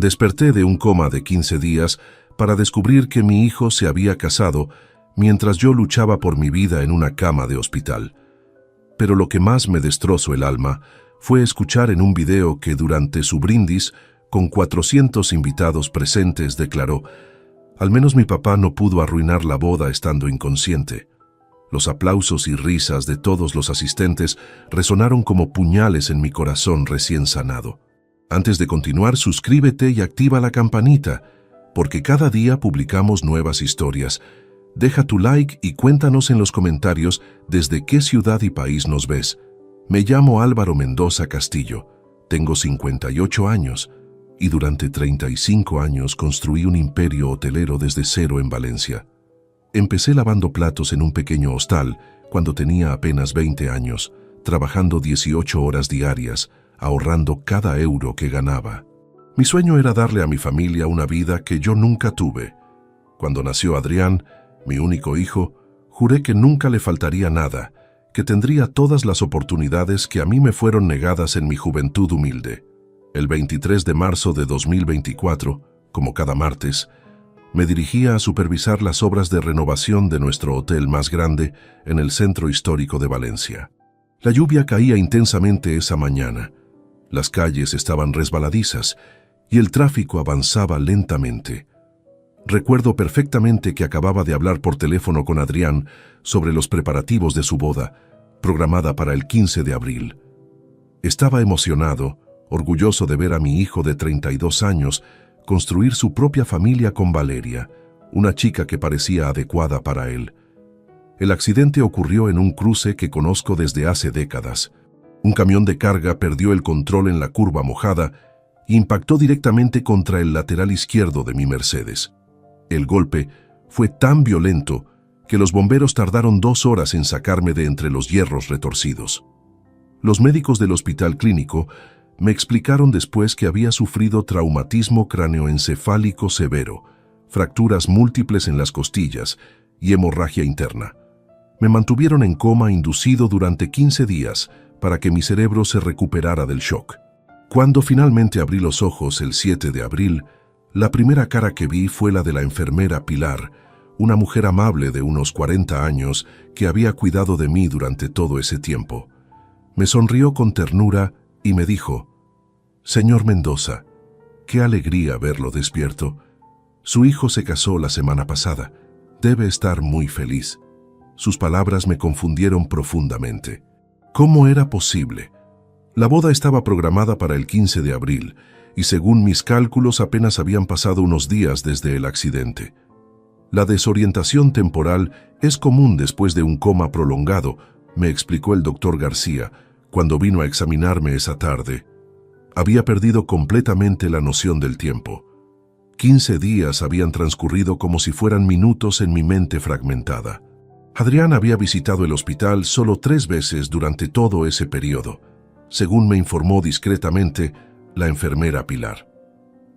Desperté de un coma de 15 días para descubrir que mi hijo se había casado mientras yo luchaba por mi vida en una cama de hospital. Pero lo que más me destrozó el alma fue escuchar en un video que durante su brindis, con 400 invitados presentes, declaró: «Al menos mi papá no pudo arruinar la boda estando inconsciente». Los aplausos y risas de todos los asistentes resonaron como puñales en mi corazón recién sanado. Antes de continuar, suscríbete y activa la campanita, porque cada día publicamos nuevas historias. Deja tu like y cuéntanos en los comentarios desde qué ciudad y país nos ves. Me llamo Álvaro Mendoza Castillo, tengo 58 años y durante 35 años construí un imperio hotelero desde cero en Valencia. Empecé lavando platos en un pequeño hostal cuando tenía apenas 20 años, trabajando 18 horas diarias, ahorrando cada euro que ganaba. Mi sueño era darle a mi familia una vida que yo nunca tuve. Cuando nació Adrián, mi único hijo, juré que nunca le faltaría nada, que tendría todas las oportunidades que a mí me fueron negadas en mi juventud humilde. El 23 de marzo de 2024, como cada martes, me dirigía a supervisar las obras de renovación de nuestro hotel más grande en el centro histórico de Valencia. La lluvia caía intensamente esa mañana. Las calles estaban resbaladizas y el tráfico avanzaba lentamente. Recuerdo perfectamente que acababa de hablar por teléfono con Adrián sobre los preparativos de su boda, programada para el 15 de abril. Estaba emocionado, orgulloso de ver a mi hijo de 32 años construir su propia familia con Valeria, una chica que parecía adecuada para él. El accidente ocurrió en un cruce que conozco desde hace décadas. Un camión de carga perdió el control en la curva mojada e impactó directamente contra el lateral izquierdo de mi Mercedes. El golpe fue tan violento que los bomberos tardaron 2 horas en sacarme de entre los hierros retorcidos. Los médicos del hospital clínico me explicaron después que había sufrido traumatismo cráneoencefálico severo, fracturas múltiples en las costillas y hemorragia interna. Me mantuvieron en coma inducido durante 15 días para que mi cerebro se recuperara del shock. Cuando finalmente abrí los ojos el 7 de abril, la primera cara que vi fue la de la enfermera Pilar, una mujer amable de unos 40 años que había cuidado de mí durante todo ese tiempo. Me sonrió con ternura y me dijo: «Señor Mendoza, qué alegría verlo despierto. Su hijo se casó la semana pasada. Debe estar muy feliz». Sus palabras me confundieron profundamente. ¿Cómo era posible? La boda estaba programada para el 15 de abril y según mis cálculos apenas habían pasado unos días desde el accidente. La desorientación temporal es común después de un coma prolongado, me explicó el doctor García cuando vino a examinarme esa tarde. Había perdido completamente la noción del tiempo. 15 días habían transcurrido como si fueran minutos en mi mente fragmentada. Adrián había visitado el hospital solo 3 veces durante todo ese periodo, según me informó discretamente la enfermera Pilar.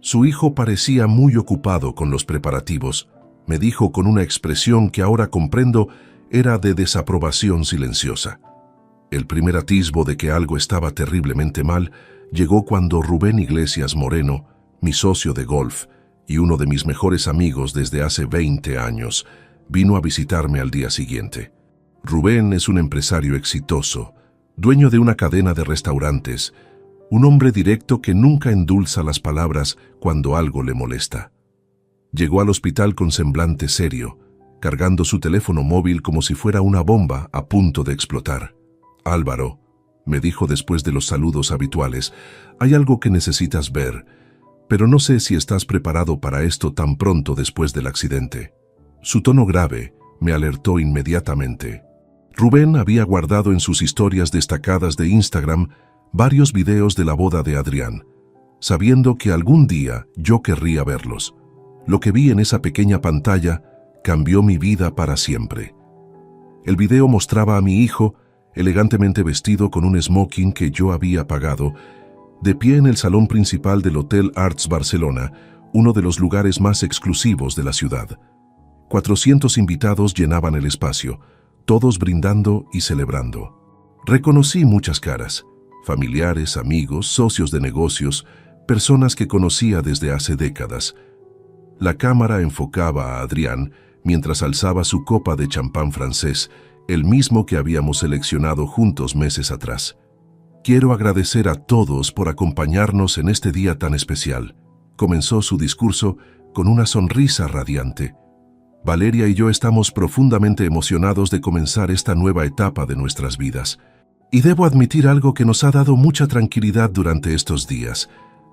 Su hijo parecía muy ocupado con los preparativos, me dijo con una expresión que ahora comprendo era de desaprobación silenciosa. El primer atisbo de que algo estaba terriblemente mal llegó cuando Rubén Iglesias Moreno, mi socio de golf y uno de mis mejores amigos desde hace 20 años, vino a visitarme al día siguiente. Rubén es un empresario exitoso, dueño de una cadena de restaurantes, un hombre directo que nunca endulza las palabras cuando algo le molesta. Llegó al hospital con semblante serio, cargando su teléfono móvil como si fuera una bomba a punto de explotar. «Álvaro», me dijo después de los saludos habituales, «hay algo que necesitas ver, pero no sé si estás preparado para esto tan pronto después del accidente». Su tono grave me alertó inmediatamente. Rubén había guardado en sus historias destacadas de Instagram varios videos de la boda de Adrián, sabiendo que algún día yo querría verlos. Lo que vi en esa pequeña pantalla cambió mi vida para siempre. El video mostraba a mi hijo, elegantemente vestido con un smoking que yo había pagado, de pie en el salón principal del Hotel Arts Barcelona, uno de los lugares más exclusivos de la ciudad. 400 invitados llenaban el espacio, todos brindando y celebrando. Reconocí muchas caras, familiares, amigos, socios de negocios, personas que conocía desde hace décadas. La cámara enfocaba a Adrián mientras alzaba su copa de champán francés, el mismo que habíamos seleccionado juntos meses atrás. Quiero agradecer a todos por acompañarnos en este día tan especial. Comenzó su discurso con una sonrisa radiante. Valeria y yo estamos profundamente emocionados de comenzar esta nueva etapa de nuestras vidas. Y debo admitir algo que nos ha dado mucha tranquilidad durante estos días.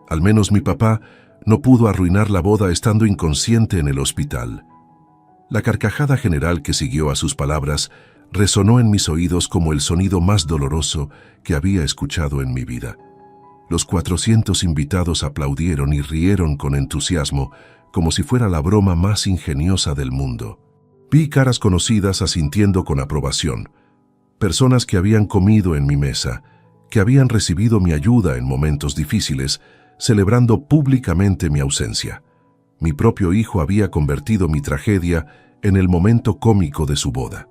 Al menos mi papá no pudo arruinar la boda estando inconsciente en el hospital. La carcajada general que siguió a sus palabras resonó en mis oídos como el sonido más doloroso que había escuchado en mi vida. Los 400 invitados aplaudieron y rieron con entusiasmo, como si fuera la broma más ingeniosa del mundo. Vi caras conocidas asintiendo con aprobación, personas que habían comido en mi mesa, que habían recibido mi ayuda en momentos difíciles, celebrando públicamente mi ausencia. Mi propio hijo había convertido mi tragedia en el momento cómico de su boda.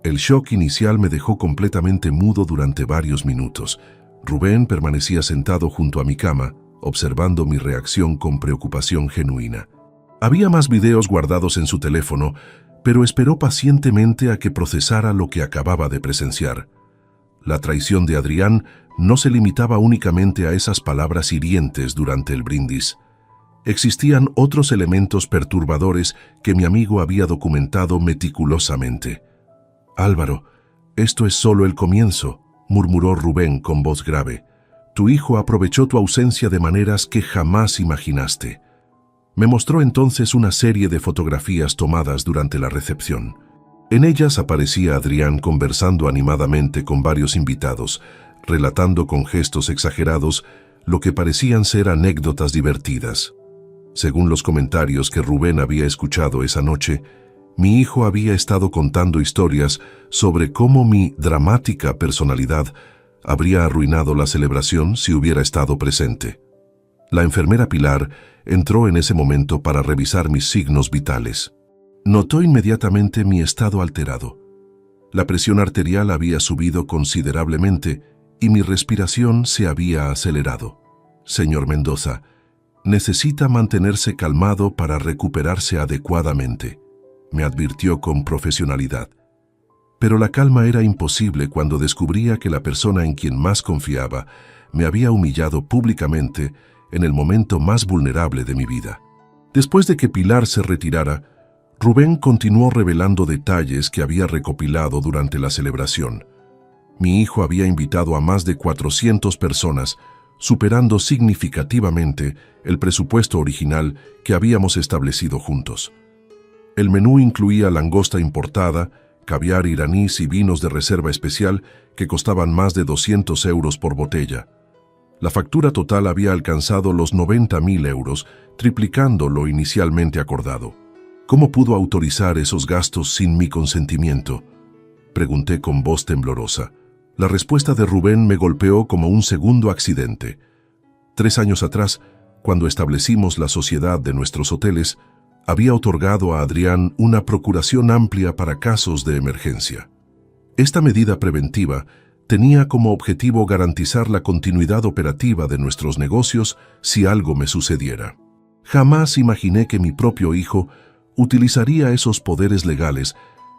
El shock inicial me dejó completamente mudo durante varios minutos. Rubén permanecía sentado junto a mi cama, observando mi reacción con preocupación genuina. Había más videos guardados en su teléfono, pero esperó pacientemente a que procesara lo que acababa de presenciar. La traición de Adrián no se limitaba únicamente a esas palabras hirientes durante el brindis. Existían otros elementos perturbadores que mi amigo había documentado meticulosamente. «Álvaro, esto es solo el comienzo», murmuró Rubén con voz grave. «Tu hijo aprovechó tu ausencia de maneras que jamás imaginaste». Me mostró entonces una serie de fotografías tomadas durante la recepción. En ellas aparecía Adrián conversando animadamente con varios invitados, relatando con gestos exagerados lo que parecían ser anécdotas divertidas. Según los comentarios que Rubén había escuchado esa noche, mi hijo había estado contando historias sobre cómo mi dramática personalidad habría arruinado la celebración si hubiera estado presente. La enfermera Pilar entró en ese momento para revisar mis signos vitales. Notó inmediatamente mi estado alterado. La presión arterial había subido considerablemente y mi respiración se había acelerado. «Señor Mendoza, necesita mantenerse calmado para recuperarse adecuadamente», me advirtió con profesionalidad. Pero la calma era imposible cuando descubría que la persona en quien más confiaba me había humillado públicamente en el momento más vulnerable de mi vida. Después de que Pilar se retirara, Rubén continuó revelando detalles que había recopilado durante la celebración. Mi hijo había invitado a más de 400 personas, superando significativamente el presupuesto original que habíamos establecido juntos. El menú incluía langosta importada, caviar iraníes y vinos de reserva especial que costaban más de 200 euros por botella. La factura total había alcanzado los 90.000 euros, triplicando lo inicialmente acordado. ¿Cómo pudo autorizar esos gastos sin mi consentimiento?, pregunté con voz temblorosa. La respuesta de Rubén me golpeó como un segundo accidente. 3 años atrás, cuando establecimos la sociedad de nuestros hoteles, había otorgado a Adrián una procuración amplia para casos de emergencia. Esta medida preventiva tenía como objetivo garantizar la continuidad operativa de nuestros negocios si algo me sucediera. Jamás imaginé que mi propio hijo utilizaría esos poderes legales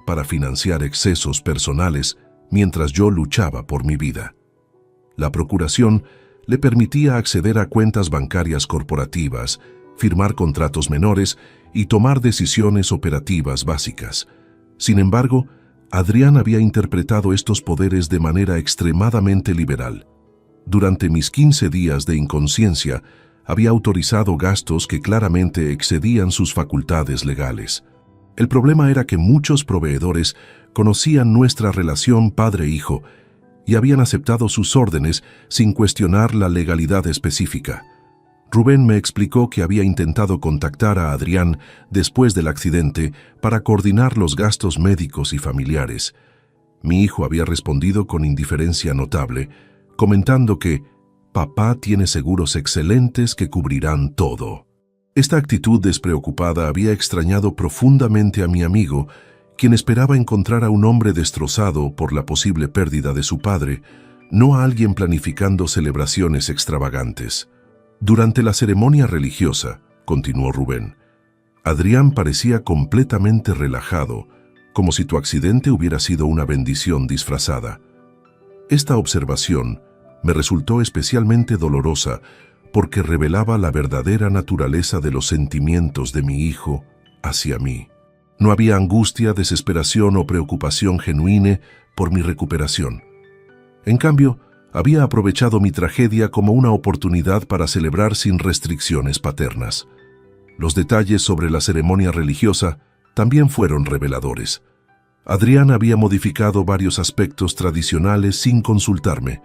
para financiar excesos personales mientras yo luchaba por mi vida. La procuración le permitía acceder a cuentas bancarias corporativas, firmar contratos menores y tomar decisiones operativas básicas. Sin embargo, Adrián había interpretado estos poderes de manera extremadamente liberal. Durante mis 15 días de inconsciencia, había autorizado gastos que claramente excedían sus facultades legales. El problema era que muchos proveedores conocían nuestra relación padre-hijo y habían aceptado sus órdenes sin cuestionar la legalidad específica. Rubén me explicó que había intentado contactar a Adrián después del accidente para coordinar los gastos médicos y familiares. Mi hijo había respondido con indiferencia notable, comentando que «Papá tiene seguros excelentes que cubrirán todo». Esta actitud despreocupada había extrañado profundamente a mi amigo, quien esperaba encontrar a un hombre destrozado por la posible pérdida de su padre, no a alguien planificando celebraciones extravagantes. Durante la ceremonia religiosa, continuó Rubén, Adrián parecía completamente relajado, como si tu accidente hubiera sido una bendición disfrazada. Esta observación me resultó especialmente dolorosa porque revelaba la verdadera naturaleza de los sentimientos de mi hijo hacia mí. No había angustia, desesperación o preocupación genuina por mi recuperación. En cambio, había aprovechado mi tragedia como una oportunidad para celebrar sin restricciones paternas. Los detalles sobre la ceremonia religiosa también fueron reveladores. Adrián había modificado varios aspectos tradicionales sin consultarme.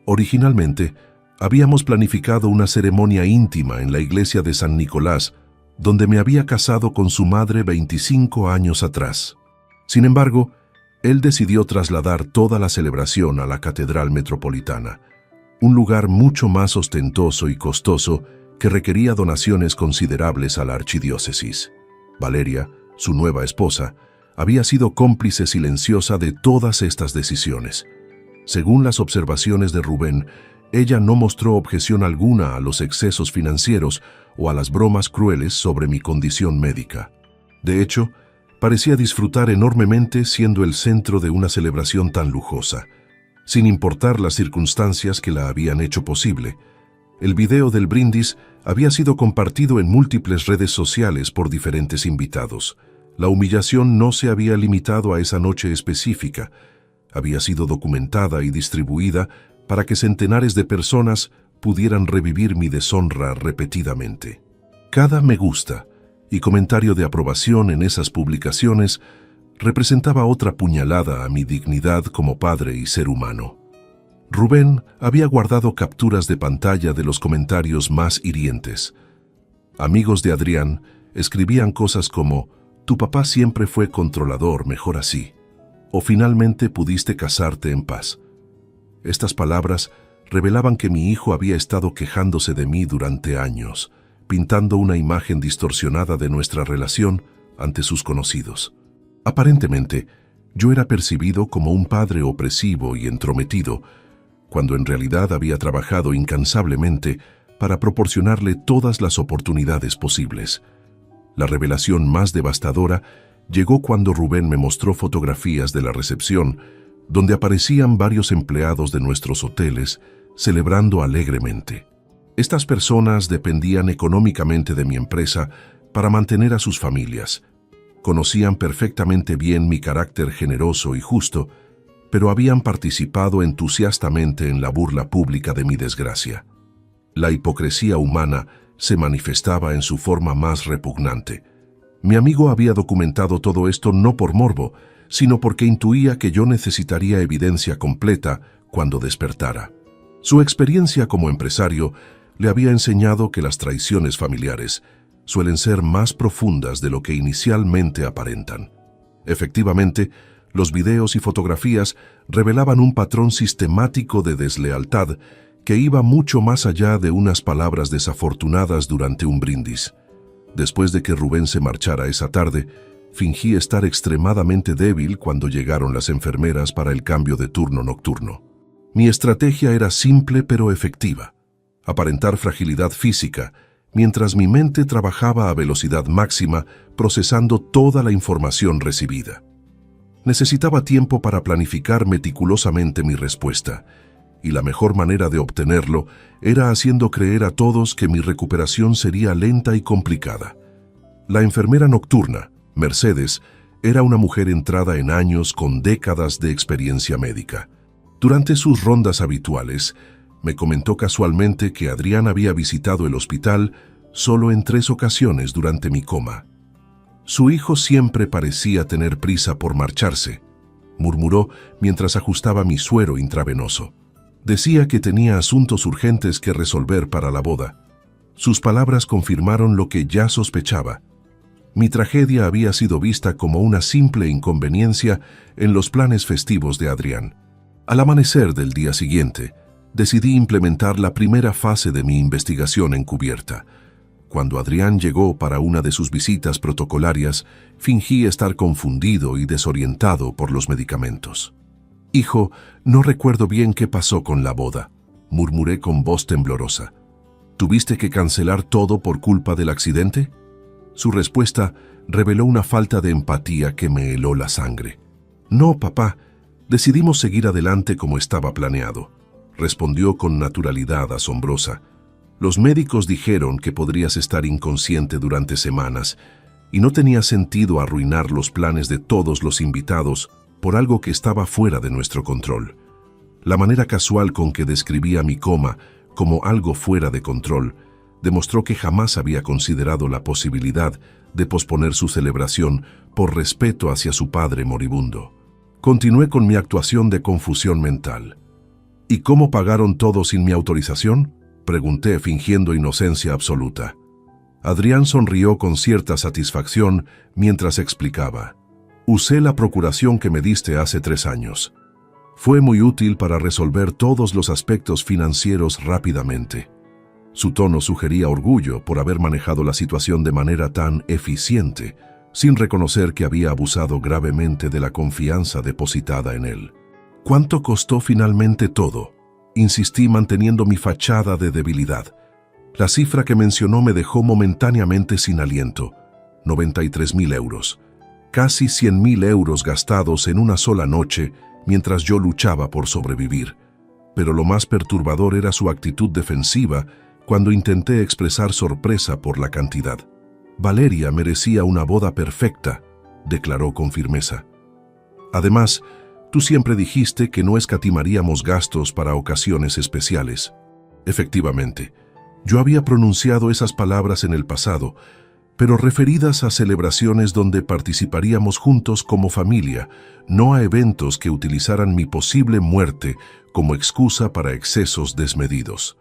Originalmente, habíamos planificado una ceremonia íntima en la iglesia de San Nicolás, donde me había casado con su madre 25 años atrás. Sin embargo, él decidió trasladar toda la celebración a la Catedral Metropolitana, un lugar mucho más ostentoso y costoso que requería donaciones considerables a la archidiócesis. Valeria, su nueva esposa, había sido cómplice silenciosa de todas estas decisiones. Según las observaciones de Rubén, ella no mostró objeción alguna a los excesos financieros o a las bromas crueles sobre mi condición médica. De hecho, parecía disfrutar enormemente siendo el centro de una celebración tan lujosa. Sin importar las circunstancias que la habían hecho posible, el video del brindis había sido compartido en múltiples redes sociales por diferentes invitados. La humillación no se había limitado a esa noche específica. Había sido documentada y distribuida para que centenares de personas pudieran revivir mi deshonra repetidamente. Cada me gusta y comentario de aprobación en esas publicaciones representaba otra puñalada a mi dignidad como padre y ser humano. Rubén había guardado capturas de pantalla de los comentarios más hirientes. Amigos de Adrián escribían cosas como: «Tu papá siempre fue controlador, mejor así», o «Finalmente pudiste casarte en paz». Estas palabras revelaban que mi hijo había estado quejándose de mí durante años, pintando una imagen distorsionada de nuestra relación ante sus conocidos. Aparentemente, yo era percibido como un padre opresivo y entrometido, cuando en realidad había trabajado incansablemente para proporcionarle todas las oportunidades posibles. La revelación más devastadora llegó cuando Rubén me mostró fotografías de la recepción, donde aparecían varios empleados de nuestros hoteles celebrando alegremente. Estas personas dependían económicamente de mi empresa para mantener a sus familias. Conocían perfectamente bien mi carácter generoso y justo, pero habían participado entusiastamente en la burla pública de mi desgracia. La hipocresía humana se manifestaba en su forma más repugnante. Mi amigo había documentado todo esto no por morbo, sino porque intuía que yo necesitaría evidencia completa cuando despertara. Su experiencia como empresario le había enseñado que las traiciones familiares suelen ser más profundas de lo que inicialmente aparentan. Efectivamente, los videos y fotografías revelaban un patrón sistemático de deslealtad que iba mucho más allá de unas palabras desafortunadas durante un brindis. Después de que Rubén se marchara esa tarde, fingí estar extremadamente débil cuando llegaron las enfermeras para el cambio de turno nocturno. Mi estrategia era simple pero efectiva: aparentar fragilidad física, mientras mi mente trabajaba a velocidad máxima procesando toda la información recibida. Necesitaba tiempo para planificar meticulosamente mi respuesta, y la mejor manera de obtenerlo era haciendo creer a todos que mi recuperación sería lenta y complicada. La enfermera nocturna, Mercedes, era una mujer entrada en años con décadas de experiencia médica. Durante sus rondas habituales, me comentó casualmente que Adrián había visitado el hospital solo en 3 ocasiones durante mi coma. Su hijo siempre parecía tener prisa por marcharse, murmuró mientras ajustaba mi suero intravenoso. Decía que tenía asuntos urgentes que resolver para la boda. Sus palabras confirmaron lo que ya sospechaba. Mi tragedia había sido vista como una simple inconveniencia en los planes festivos de Adrián. Al amanecer del día siguiente, decidí implementar la primera fase de mi investigación encubierta. Cuando Adrián llegó para una de sus visitas protocolarias, fingí estar confundido y desorientado por los medicamentos. «Hijo, no recuerdo bien qué pasó con la boda», murmuré con voz temblorosa. ¿Tuviste que cancelar todo por culpa del accidente? Su respuesta reveló una falta de empatía que me heló la sangre. No, papá, decidimos seguir adelante como estaba planeado, respondió con naturalidad asombrosa. Los médicos dijeron que podrías estar inconsciente durante semanas y no tenía sentido arruinar los planes de todos los invitados por algo que estaba fuera de nuestro control. La manera casual con que describía mi coma como algo fuera de control demostró que jamás había considerado la posibilidad de posponer su celebración por respeto hacia su padre moribundo. Continué con mi actuación de confusión mental. ¿Y cómo pagaron todo sin mi autorización?, pregunté fingiendo inocencia absoluta. Adrián sonrió con cierta satisfacción mientras explicaba. Usé la procuración que me diste hace 3 años. Fue muy útil para resolver todos los aspectos financieros rápidamente. Su tono sugería orgullo por haber manejado la situación de manera tan eficiente, sin reconocer que había abusado gravemente de la confianza depositada en él. ¿Cuánto costó finalmente todo?, insistí manteniendo mi fachada de debilidad. La cifra que mencionó me dejó momentáneamente sin aliento. 93.000 euros. Casi 100.000 euros gastados en una sola noche mientras yo luchaba por sobrevivir. Pero lo más perturbador era su actitud defensiva cuando intenté expresar sorpresa por la cantidad. Valeria merecía una boda perfecta, declaró con firmeza. Además, tú siempre dijiste que no escatimaríamos gastos para ocasiones especiales. Efectivamente, yo había pronunciado esas palabras en el pasado, pero referidas a celebraciones donde participaríamos juntos como familia, no a eventos que utilizaran mi posible muerte como excusa para excesos desmedidos.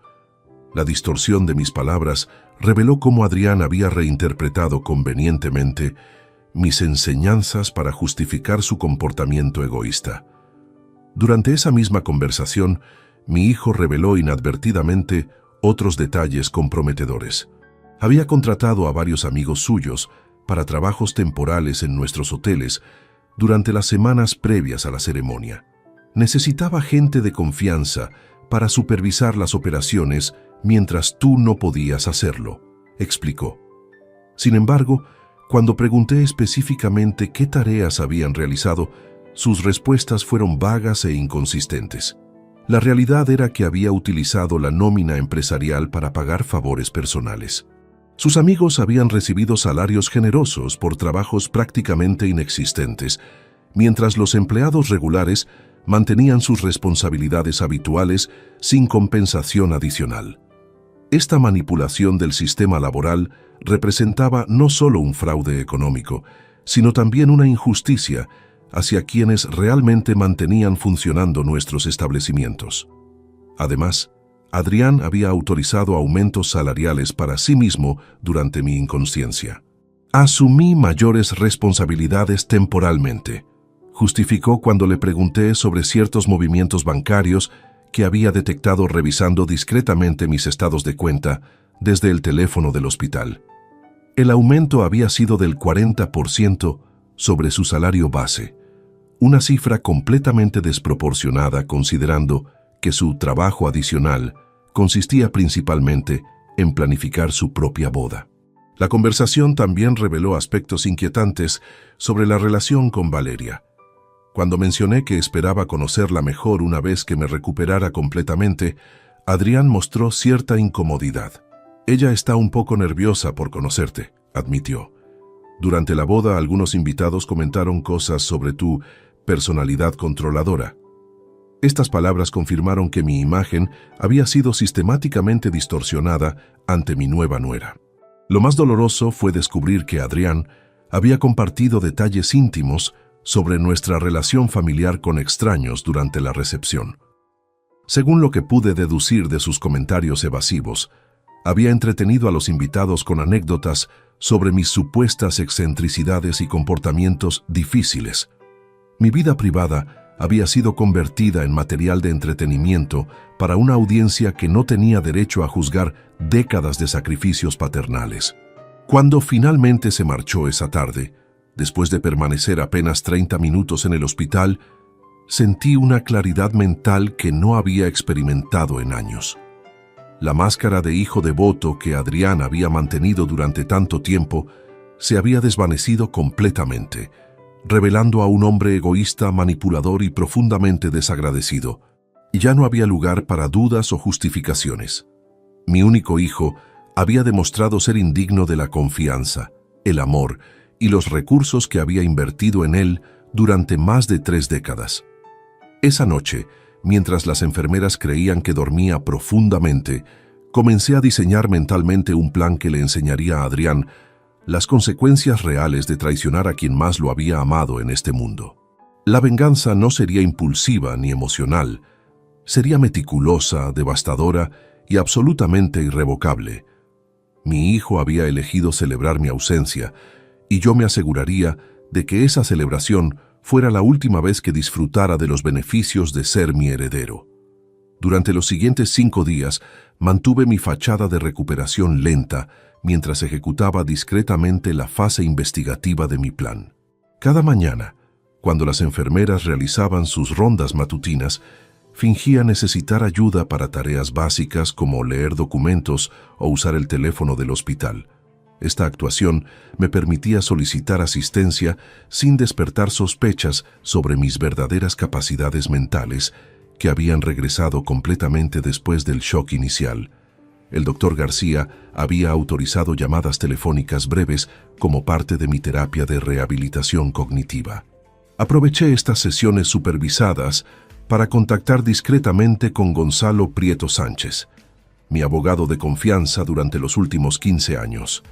La distorsión de mis palabras reveló cómo Adrián había reinterpretado convenientemente mis enseñanzas para justificar su comportamiento egoísta. Durante esa misma conversación, mi hijo reveló inadvertidamente otros detalles comprometedores. Había contratado a varios amigos suyos para trabajos temporales en nuestros hoteles durante las semanas previas a la ceremonia. Necesitaba gente de confianza para supervisar las operaciones mientras tú no podías hacerlo, explicó. Sin embargo, cuando pregunté específicamente qué tareas habían realizado, sus respuestas fueron vagas e inconsistentes. La realidad era que había utilizado la nómina empresarial para pagar favores personales. Sus amigos habían recibido salarios generosos por trabajos prácticamente inexistentes, mientras los empleados regulares mantenían sus responsabilidades habituales sin compensación adicional. Esta manipulación del sistema laboral representaba no solo un fraude económico, sino también una injusticia hacia quienes realmente mantenían funcionando nuestros establecimientos. Además, Adrián había autorizado aumentos salariales para sí mismo durante mi inconsciencia. Asumí mayores responsabilidades temporalmente, justificó cuando le pregunté sobre ciertos movimientos bancarios que había detectado revisando discretamente mis estados de cuenta desde el teléfono del hospital. El aumento había sido del 40% sobre su salario base, una cifra completamente desproporcionada considerando que su trabajo adicional consistía principalmente en planificar su propia boda. La conversación también reveló aspectos inquietantes sobre la relación con Valeria. Cuando mencioné que esperaba conocerla mejor una vez que me recuperara completamente, Adrián mostró cierta incomodidad. Ella está un poco nerviosa por conocerte, admitió. Durante la boda, algunos invitados comentaron cosas sobre tu personalidad controladora. Estas palabras confirmaron que mi imagen había sido sistemáticamente distorsionada ante mi nueva nuera. Lo más doloroso fue descubrir que Adrián había compartido detalles íntimos sobre nuestra relación familiar con extraños durante la recepción. Según lo que pude deducir de sus comentarios evasivos, había entretenido a los invitados con anécdotas sobre mis supuestas excentricidades y comportamientos difíciles. Mi vida privada había sido convertida en material de entretenimiento para una audiencia que no tenía derecho a juzgar décadas de sacrificios paternales. Cuando finalmente se marchó esa tarde, después de permanecer apenas 30 minutos en el hospital, sentí una claridad mental que no había experimentado en años. La máscara de hijo devoto que Adrián había mantenido durante tanto tiempo se había desvanecido completamente, revelando a un hombre egoísta, manipulador y profundamente desagradecido. Ya no había lugar para dudas o justificaciones. Mi único hijo había demostrado ser indigno de la confianza, el amor y los recursos que había invertido en él durante más de 3 décadas. Esa noche, mientras las enfermeras creían que dormía profundamente, comencé a diseñar mentalmente un plan que le enseñaría a Adrián las consecuencias reales de traicionar a quien más lo había amado en este mundo. La venganza no sería impulsiva ni emocional, sería meticulosa, devastadora y absolutamente irrevocable. Mi hijo había elegido celebrar mi ausencia, y yo me aseguraría de que esa celebración fuera la última vez que disfrutara de los beneficios de ser mi heredero. Durante los siguientes 5 días mantuve mi fachada de recuperación lenta mientras ejecutaba discretamente la fase investigativa de mi plan. Cada mañana, cuando las enfermeras realizaban sus rondas matutinas, fingía necesitar ayuda para tareas básicas como leer documentos o usar el teléfono del hospital. Esta actuación me permitía solicitar asistencia sin despertar sospechas sobre mis verdaderas capacidades mentales, que habían regresado completamente después del shock inicial. El doctor García había autorizado llamadas telefónicas breves como parte de mi terapia de rehabilitación cognitiva. Aproveché estas sesiones supervisadas para contactar discretamente con Gonzalo Prieto Sánchez, mi abogado de confianza durante los últimos 15 años.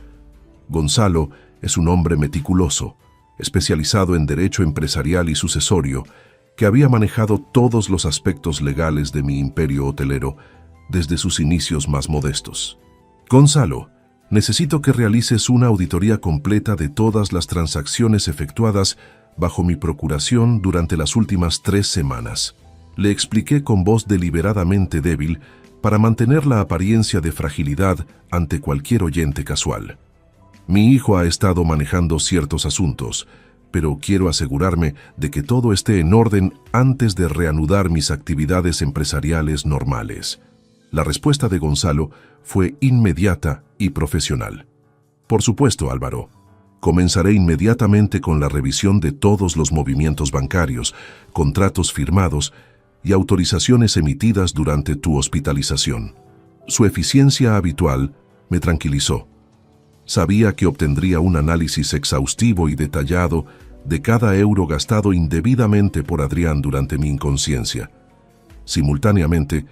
Gonzalo es un hombre meticuloso, especializado en derecho empresarial y sucesorio, que había manejado todos los aspectos legales de mi imperio hotelero desde sus inicios más modestos. Gonzalo, necesito que realices una auditoría completa de todas las transacciones efectuadas bajo mi procuración durante las últimas 3 semanas. Le expliqué con voz deliberadamente débil para mantener la apariencia de fragilidad ante cualquier oyente casual. Mi hijo ha estado manejando ciertos asuntos, pero quiero asegurarme de que todo esté en orden antes de reanudar mis actividades empresariales normales. La respuesta de Gonzalo fue inmediata y profesional. Por supuesto, Álvaro. Comenzaré inmediatamente con la revisión de todos los movimientos bancarios, contratos firmados y autorizaciones emitidas durante tu hospitalización. Su eficiencia habitual me tranquilizó. Sabía que obtendría un análisis exhaustivo y detallado de cada euro gastado indebidamente por Adrián durante mi inconsciencia. Simultáneamente,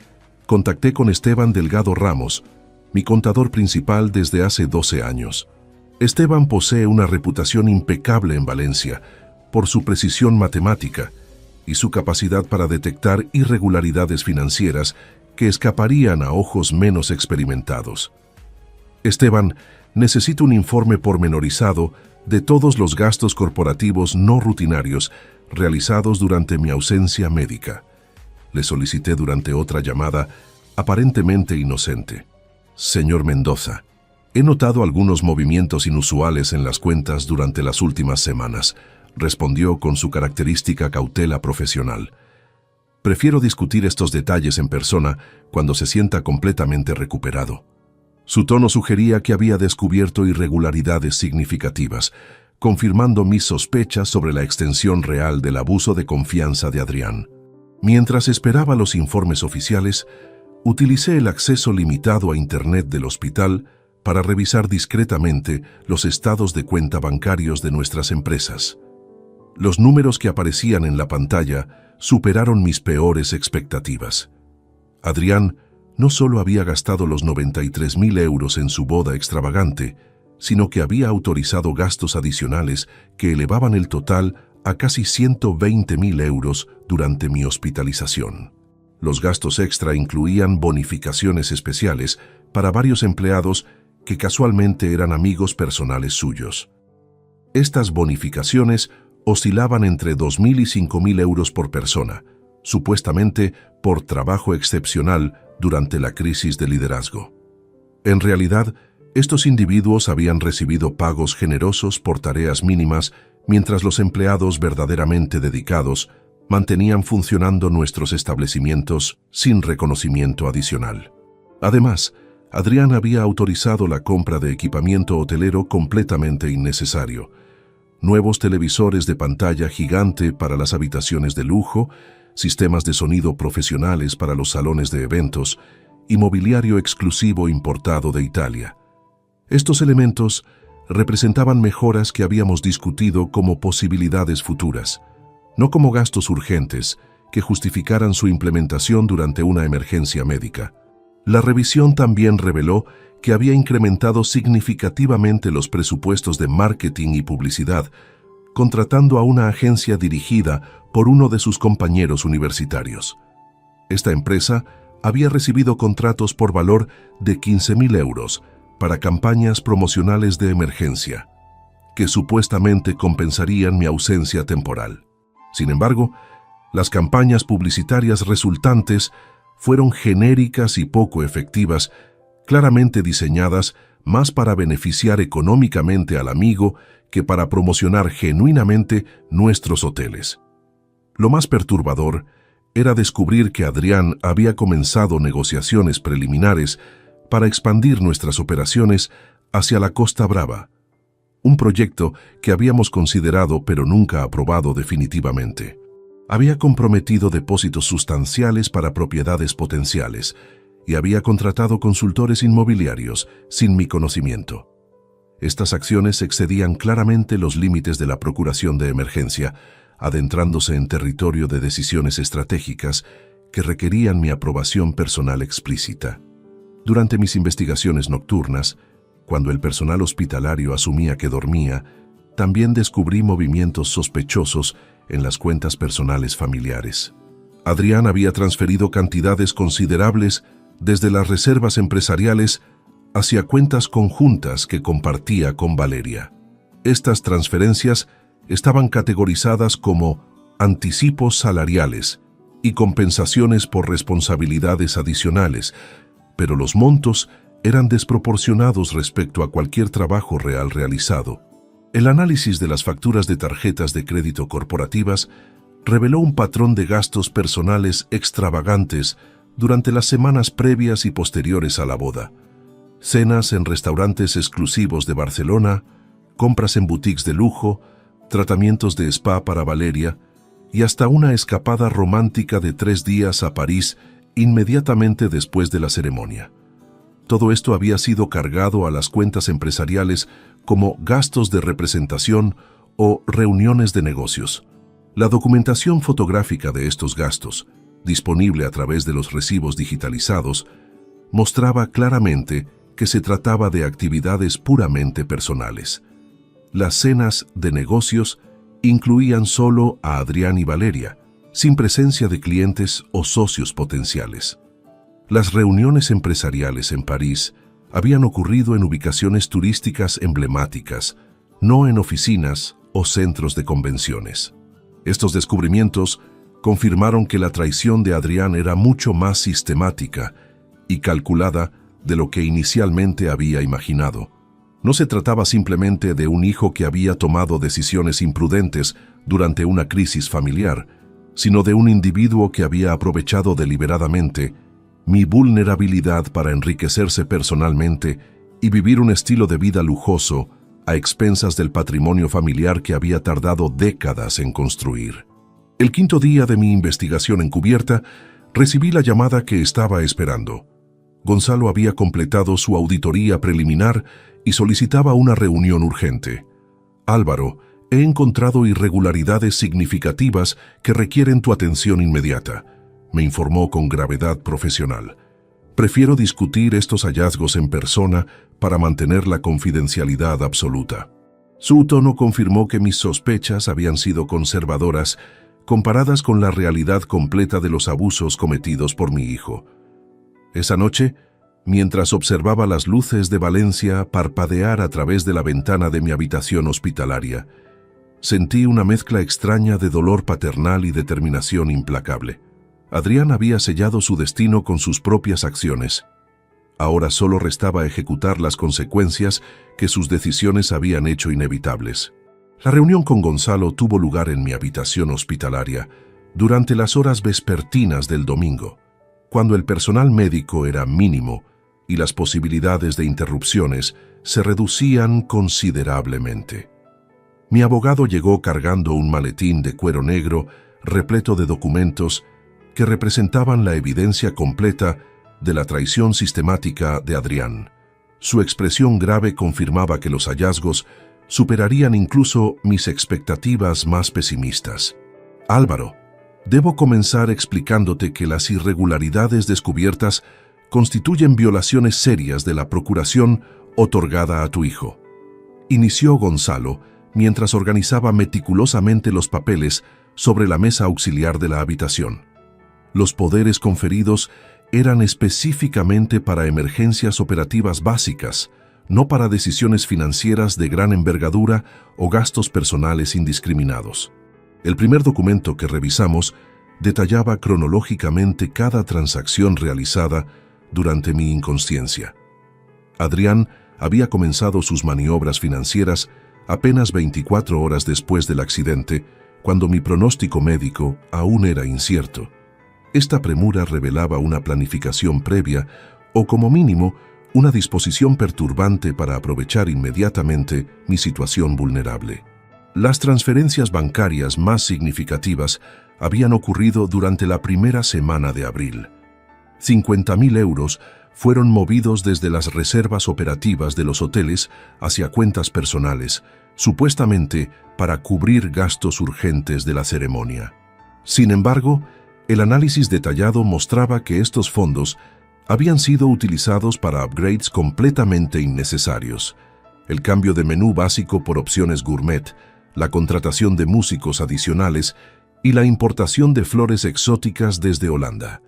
contacté con Esteban Delgado Ramos, mi contador principal desde hace 12 años. Esteban posee una reputación impecable en Valencia por su precisión matemática y su capacidad para detectar irregularidades financieras que escaparían a ojos menos experimentados. Esteban, necesito un informe pormenorizado de todos los gastos corporativos no rutinarios realizados durante mi ausencia médica. Le solicité durante otra llamada, aparentemente inocente. Señor Mendoza, he notado algunos movimientos inusuales en las cuentas durante las últimas semanas, respondió con su característica cautela profesional. Prefiero discutir estos detalles en persona cuando se sienta completamente recuperado. Su tono sugería que había descubierto irregularidades significativas, confirmando mis sospechas sobre la extensión real del abuso de confianza de Adrián. Mientras esperaba los informes oficiales, utilicé el acceso limitado a Internet del hospital para revisar discretamente los estados de cuenta bancarios de nuestras empresas. Los números que aparecían en la pantalla superaron mis peores expectativas. Adrián no solo había gastado los 93.000 euros en su boda extravagante, sino que había autorizado gastos adicionales que elevaban el total a casi 120.000 euros durante mi hospitalización. Los gastos extra incluían bonificaciones especiales para varios empleados que casualmente eran amigos personales suyos. Estas bonificaciones oscilaban entre 2.000 y 5.000 euros por persona, supuestamente por trabajo excepcional durante la crisis de liderazgo. En realidad, estos individuos habían recibido pagos generosos por tareas mínimas, mientras los empleados verdaderamente dedicados mantenían funcionando nuestros establecimientos sin reconocimiento adicional. Además, Adrián había autorizado la compra de equipamiento hotelero completamente innecesario. Nuevos televisores de pantalla gigante para las habitaciones de lujo, sistemas de sonido profesionales para los salones de eventos y mobiliario exclusivo importado de Italia. Estos elementos representaban mejoras que habíamos discutido como posibilidades futuras, no como gastos urgentes que justificaran su implementación durante una emergencia médica. La revisión también reveló que había incrementado significativamente los presupuestos de marketing y publicidad, contratando a una agencia dirigida por uno de sus compañeros universitarios. Esta empresa había recibido contratos por valor de 15.000 euros para campañas promocionales de emergencia, que supuestamente compensarían mi ausencia temporal. Sin embargo, las campañas publicitarias resultantes fueron genéricas y poco efectivas, claramente diseñadas más para beneficiar económicamente al amigo que para promocionar genuinamente nuestros hoteles. Lo más perturbador era descubrir que Adrián había comenzado negociaciones preliminares para expandir nuestras operaciones hacia la Costa Brava, un proyecto que habíamos considerado pero nunca aprobado definitivamente. Había comprometido depósitos sustanciales para propiedades potenciales y había contratado consultores inmobiliarios sin mi conocimiento. Estas acciones excedían claramente los límites de la procuración de emergencia, adentrándose en territorio de decisiones estratégicas que requerían mi aprobación personal explícita. Durante mis investigaciones nocturnas, cuando el personal hospitalario asumía que dormía, también descubrí movimientos sospechosos en las cuentas personales familiares. Adrián había transferido cantidades considerables desde las reservas empresariales hacia cuentas conjuntas que compartía con Valeria. Estas transferencias estaban categorizadas como anticipos salariales y compensaciones por responsabilidades adicionales, pero los montos eran desproporcionados respecto a cualquier trabajo real realizado. El análisis de las facturas de tarjetas de crédito corporativas reveló un patrón de gastos personales extravagantes durante las semanas previas y posteriores a la boda. Cenas en restaurantes exclusivos de Barcelona, compras en boutiques de lujo, tratamientos de spa para Valeria y hasta una escapada romántica de 3 días a París inmediatamente después de la ceremonia. Todo esto había sido cargado a las cuentas empresariales como gastos de representación o reuniones de negocios. La documentación fotográfica de estos gastos, disponible a través de los recibos digitalizados, mostraba claramente que se trataba de actividades puramente personales. Las cenas de negocios incluían solo a Adrián y Valeria, sin presencia de clientes o socios potenciales. Las reuniones empresariales en París habían ocurrido en ubicaciones turísticas emblemáticas, no en oficinas o centros de convenciones. Estos descubrimientos confirmaron que la traición de Adrián era mucho más sistemática y calculada de lo que inicialmente había imaginado. No se trataba simplemente de un hijo que había tomado decisiones imprudentes durante una crisis familiar, sino de un individuo que había aprovechado deliberadamente mi vulnerabilidad para enriquecerse personalmente y vivir un estilo de vida lujoso a expensas del patrimonio familiar que había tardado décadas en construir. El 5.º día de mi investigación encubierta, recibí la llamada que estaba esperando. Gonzalo había completado su auditoría preliminar y solicitaba una reunión urgente. Álvaro, he encontrado irregularidades significativas que requieren tu atención inmediata, me informó con gravedad profesional. Prefiero discutir estos hallazgos en persona para mantener la confidencialidad absoluta. Su tono confirmó que mis sospechas habían sido conservadoras comparadas con la realidad completa de los abusos cometidos por mi hijo. Esa noche, mientras observaba las luces de Valencia parpadear a través de la ventana de mi habitación hospitalaria, sentí una mezcla extraña de dolor paternal y determinación implacable. Adrián había sellado su destino con sus propias acciones. Ahora solo restaba ejecutar las consecuencias que sus decisiones habían hecho inevitables. La reunión con Gonzalo tuvo lugar en mi habitación hospitalaria durante las horas vespertinas del domingo. cuando el personal médico era mínimo y las posibilidades de interrupciones se reducían considerablemente. Mi abogado llegó cargando un maletín de cuero negro repleto de documentos que representaban la evidencia completa de la traición sistemática de Adrián. Su expresión grave confirmaba que los hallazgos superarían incluso mis expectativas más pesimistas. Álvaro, debo comenzar explicándote que las irregularidades descubiertas constituyen violaciones serias de la procuración otorgada a tu hijo. Inició Gonzalo mientras organizaba meticulosamente los papeles sobre la mesa auxiliar de la habitación. Los poderes conferidos eran específicamente para emergencias operativas básicas, no para decisiones financieras de gran envergadura o gastos personales indiscriminados. El primer documento que revisamos detallaba cronológicamente cada transacción realizada durante mi inconsciencia. Adrián había comenzado sus maniobras financieras apenas 24 horas después del accidente, cuando mi pronóstico médico aún era incierto. Esta premura revelaba una planificación previa o, como mínimo, una disposición perturbante para aprovechar inmediatamente mi situación vulnerable. Las transferencias bancarias más significativas habían ocurrido durante la primera semana de abril. 50.000 euros fueron movidos desde las reservas operativas de los hoteles hacia cuentas personales, supuestamente para cubrir gastos urgentes de la ceremonia. Sin embargo, el análisis detallado mostraba que estos fondos habían sido utilizados para upgrades completamente innecesarios: el cambio de menú básico por opciones gourmet, la contratación de músicos adicionales y la importación de flores exóticas desde Holanda.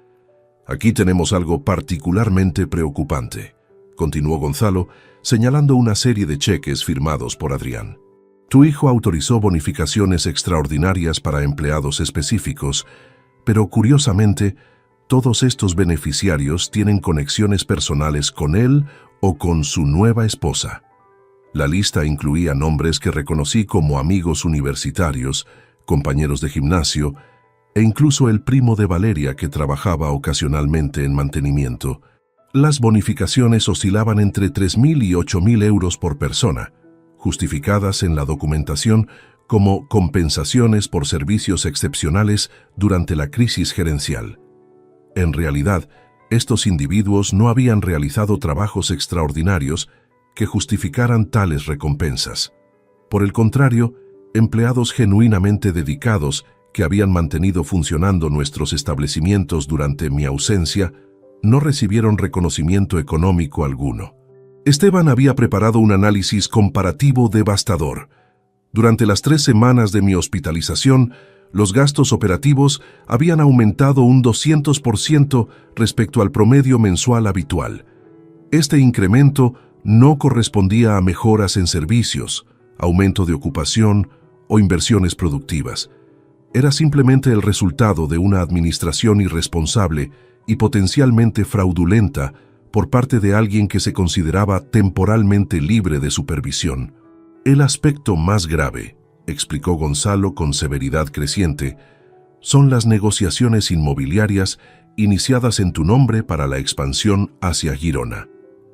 Aquí tenemos algo particularmente preocupante, continuó Gonzalo, señalando una serie de cheques firmados por Adrián. Tu hijo autorizó bonificaciones extraordinarias para empleados específicos, pero curiosamente, todos estos beneficiarios tienen conexiones personales con él o con su nueva esposa. La lista incluía nombres que reconocí como amigos universitarios, compañeros de gimnasio, e incluso el primo de Valeria, que trabajaba ocasionalmente en mantenimiento. Las bonificaciones oscilaban entre 3.000 y 8.000 euros por persona, justificadas en la documentación como compensaciones por servicios excepcionales durante la crisis gerencial. En realidad, estos individuos no habían realizado trabajos extraordinarios que justificaran tales recompensas. Por el contrario, empleados genuinamente dedicados que habían mantenido funcionando nuestros establecimientos durante mi ausencia no recibieron reconocimiento económico alguno. Esteban había preparado un análisis comparativo devastador. Durante las 3 semanas de mi hospitalización, los gastos operativos habían aumentado un 200% respecto al promedio mensual habitual. Este incremento no correspondía a mejoras en servicios, aumento de ocupación o inversiones productivas. Era simplemente el resultado de una administración irresponsable y potencialmente fraudulenta por parte de alguien que se consideraba temporalmente libre de supervisión. El aspecto más grave, explicó Gonzalo con severidad creciente, son las negociaciones inmobiliarias iniciadas en tu nombre para la expansión hacia Girona.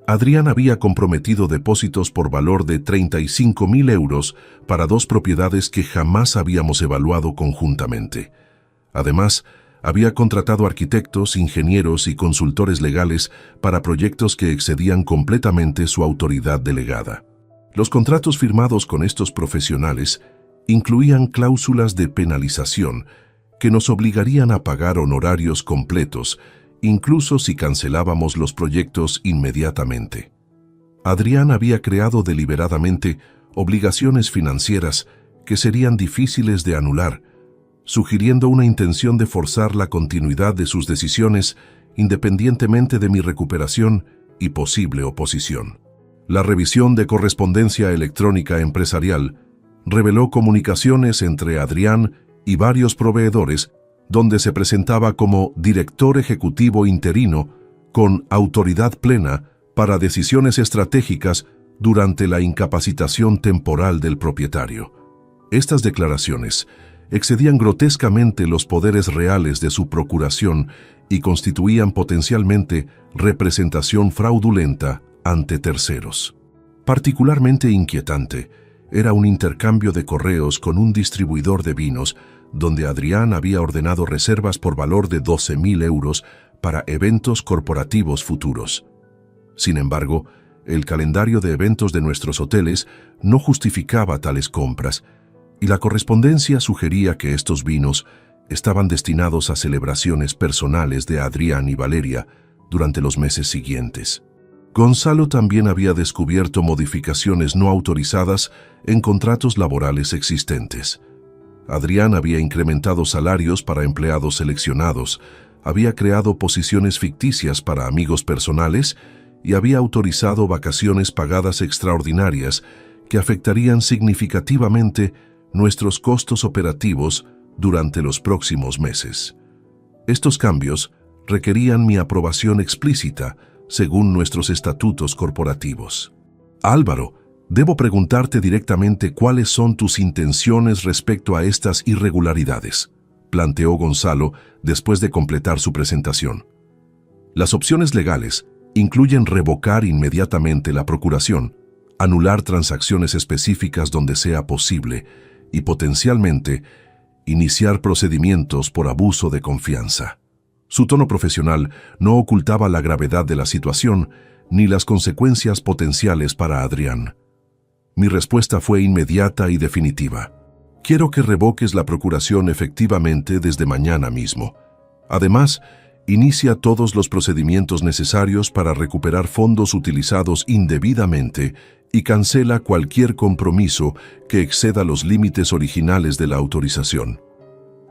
Adrián había comprometido depósitos por valor de 35.000 euros para 2 propiedades que jamás habíamos evaluado conjuntamente. Además, había contratado arquitectos, ingenieros y consultores legales para proyectos que excedían completamente su autoridad delegada. Los contratos firmados con estos profesionales incluían cláusulas de penalización que nos obligarían a pagar honorarios completos, incluso si cancelábamos los proyectos inmediatamente. Adrián había creado deliberadamente obligaciones financieras que serían difíciles de anular, sugiriendo una intención de forzar la continuidad de sus decisiones independientemente de mi recuperación y posible oposición. La revisión de correspondencia electrónica empresarial reveló comunicaciones entre Adrián y varios proveedores donde se presentaba como director ejecutivo interino con autoridad plena para decisiones estratégicas durante la incapacitación temporal del propietario. Estas declaraciones excedían grotescamente los poderes reales de su procuración y constituían potencialmente representación fraudulenta ante terceros. Particularmente inquietante era un intercambio de correos con un distribuidor de vinos donde Adrián había ordenado reservas por valor de 12.000 euros para eventos corporativos futuros. Sin embargo, el calendario de eventos de nuestros hoteles no justificaba tales compras, y la correspondencia sugería que estos vinos estaban destinados a celebraciones personales de Adrián y Valeria durante los meses siguientes. Gonzalo también había descubierto modificaciones no autorizadas en contratos laborales existentes. Adrián había incrementado salarios para empleados seleccionados, había creado posiciones ficticias para amigos personales y había autorizado vacaciones pagadas extraordinarias que afectarían significativamente nuestros costos operativos durante los próximos meses. Estos cambios requerían mi aprobación explícita según nuestros estatutos corporativos. Álvaro, debo preguntarte directamente cuáles son tus intenciones respecto a estas irregularidades, planteó Gonzalo después de completar su presentación. Las opciones legales incluyen revocar inmediatamente la procuración, anular transacciones específicas donde sea posible y potencialmente iniciar procedimientos por abuso de confianza. Su tono profesional no ocultaba la gravedad de la situación ni las consecuencias potenciales para Adrián. Mi respuesta fue inmediata y definitiva. Quiero que revoques la procuración efectivamente desde mañana mismo. Además, inicia todos los procedimientos necesarios para recuperar fondos utilizados indebidamente y cancela cualquier compromiso que exceda los límites originales de la autorización.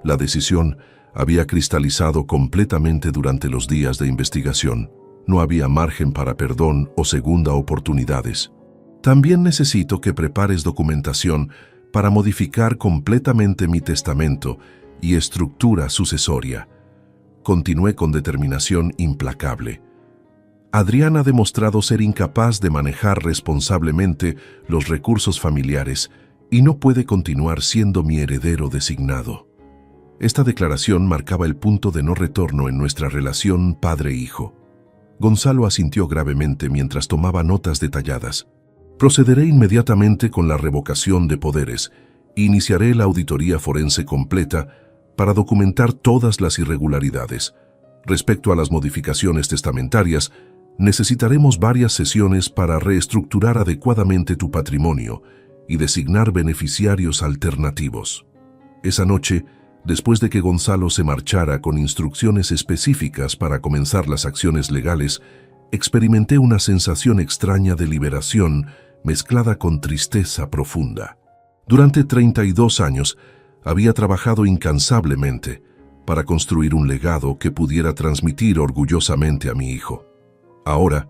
La decisión había cristalizado completamente durante los días de investigación. No había margen para perdón o segunda oportunidades. También necesito que prepares documentación para modificar completamente mi testamento y estructura sucesoria. Continué con determinación implacable. Adrián ha demostrado ser incapaz de manejar responsablemente los recursos familiares y no puede continuar siendo mi heredero designado. Esta declaración marcaba el punto de no retorno en nuestra relación padre-hijo. Gonzalo asintió gravemente mientras tomaba notas detalladas. Procederé inmediatamente con la revocación de poderes e iniciaré la auditoría forense completa para documentar todas las irregularidades. Respecto a las modificaciones testamentarias, necesitaremos varias sesiones para reestructurar adecuadamente tu patrimonio y designar beneficiarios alternativos. Esa noche, después de que Gonzalo se marchara con instrucciones específicas para comenzar las acciones legales, experimenté una sensación extraña de liberación mezclada con tristeza profunda. Durante 32 años había trabajado incansablemente para construir un legado que pudiera transmitir orgullosamente a mi hijo. Ahora,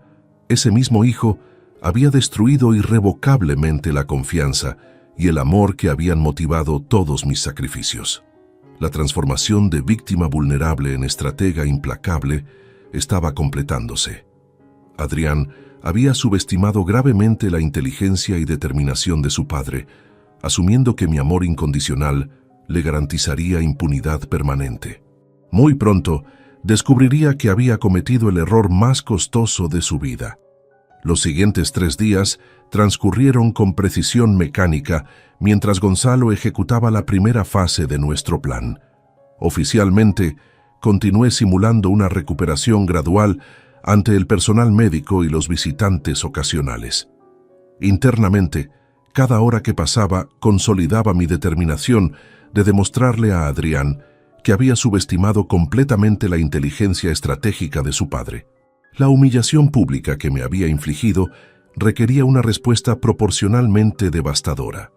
ese mismo hijo había destruido irrevocablemente la confianza y el amor que habían motivado todos mis sacrificios. La transformación de víctima vulnerable en estratega implacable estaba completándose. Adrián había subestimado gravemente la inteligencia y determinación de su padre, asumiendo que mi amor incondicional le garantizaría impunidad permanente. Muy pronto, descubriría que había cometido el error más costoso de su vida. Los siguientes 3 días transcurrieron con precisión mecánica mientras Gonzalo ejecutaba la primera fase de nuestro plan. Oficialmente, continué simulando una recuperación gradual ante el personal médico y los visitantes ocasionales. Internamente, cada hora que pasaba consolidaba mi determinación de demostrarle a Adrián que había subestimado completamente la inteligencia estratégica de su padre. La humillación pública que me había infligido requería una respuesta proporcionalmente devastadora.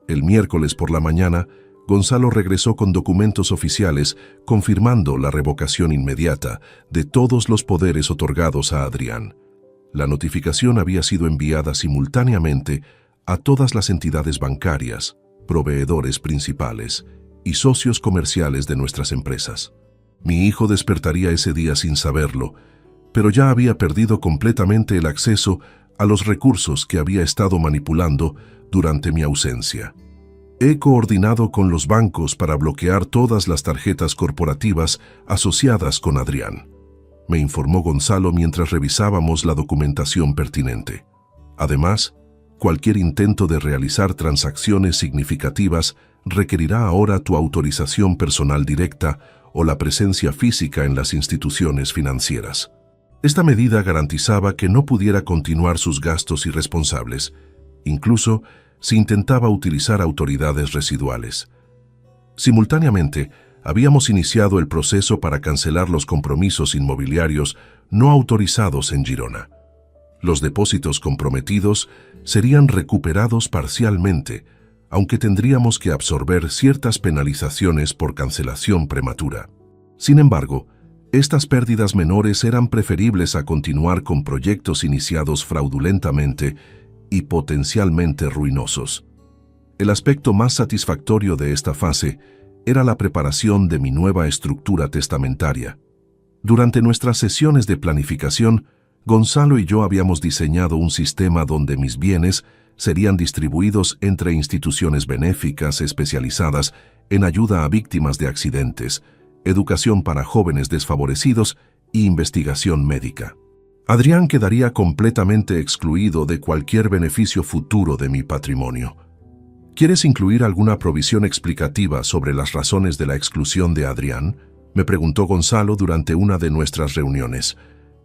El miércoles por la mañana, Gonzalo regresó con documentos oficiales confirmando la revocación inmediata de todos los poderes otorgados a Adrián. La notificación había sido enviada simultáneamente a todas las entidades bancarias, proveedores principales y socios comerciales de nuestras empresas. Mi hijo despertaría ese día sin saberlo, pero ya había perdido completamente el acceso a los recursos que había estado manipulando durante mi ausencia. He coordinado con los bancos para bloquear todas las tarjetas corporativas asociadas con Adrián, me informó Gonzalo mientras revisábamos la documentación pertinente. Además, cualquier intento de realizar transacciones significativas requerirá ahora tu autorización personal directa o la presencia física en las instituciones financieras. Esta medida garantizaba que no pudiera continuar sus gastos irresponsables, incluso si intentaba utilizar autoridades residuales. Simultáneamente, habíamos iniciado el proceso para cancelar los compromisos inmobiliarios no autorizados en Girona. Los depósitos comprometidos serían recuperados parcialmente, aunque tendríamos que absorber ciertas penalizaciones por cancelación prematura. Sin embargo, estas pérdidas menores eran preferibles a continuar con proyectos iniciados fraudulentamente y potencialmente ruinosos. El aspecto más satisfactorio de esta fase era la preparación de mi nueva estructura testamentaria. Durante nuestras sesiones de planificación, Gonzalo y yo habíamos diseñado un sistema donde mis bienes serían distribuidos entre instituciones benéficas especializadas en ayuda a víctimas de accidentes, educación para jóvenes desfavorecidos y investigación médica. Adrián quedaría completamente excluido de cualquier beneficio futuro de mi patrimonio. ¿Quieres incluir alguna provisión explicativa sobre las razones de la exclusión de Adrián?, me preguntó Gonzalo durante una de nuestras reuniones.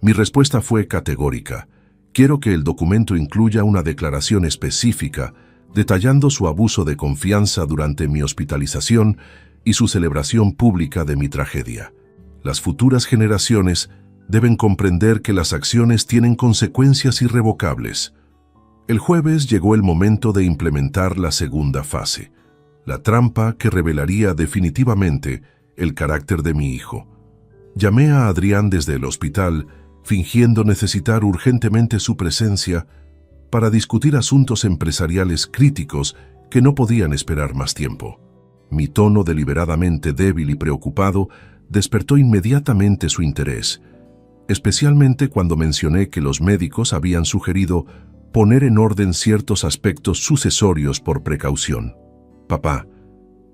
Mi respuesta fue categórica. Quiero que el documento incluya una declaración específica detallando su abuso de confianza durante mi hospitalización y su celebración pública de mi tragedia. Las futuras generaciones deben comprender que las acciones tienen consecuencias irrevocables. El jueves llegó el momento de implementar la segunda fase, la trampa que revelaría definitivamente el carácter de mi hijo. Llamé a Adrián desde el hospital, fingiendo necesitar urgentemente su presencia para discutir asuntos empresariales críticos que no podían esperar más tiempo. Mi tono deliberadamente débil y preocupado despertó inmediatamente su interés, especialmente cuando mencioné que los médicos habían sugerido poner en orden ciertos aspectos sucesorios por precaución. «Papá,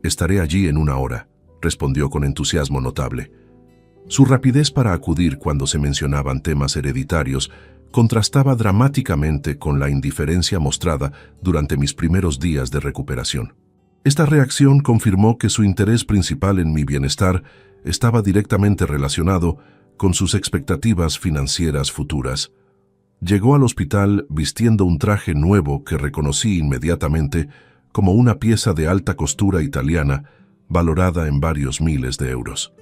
estaré allí en 1 hora», respondió con entusiasmo notable. Su rapidez para acudir cuando se mencionaban temas hereditarios contrastaba dramáticamente con la indiferencia mostrada durante mis primeros días de recuperación. Esta reacción confirmó que su interés principal en mi bienestar estaba directamente relacionado con sus expectativas financieras futuras. Llegó al hospital vistiendo un traje nuevo que reconocí inmediatamente como una pieza de alta costura italiana valorada en varios miles de euros.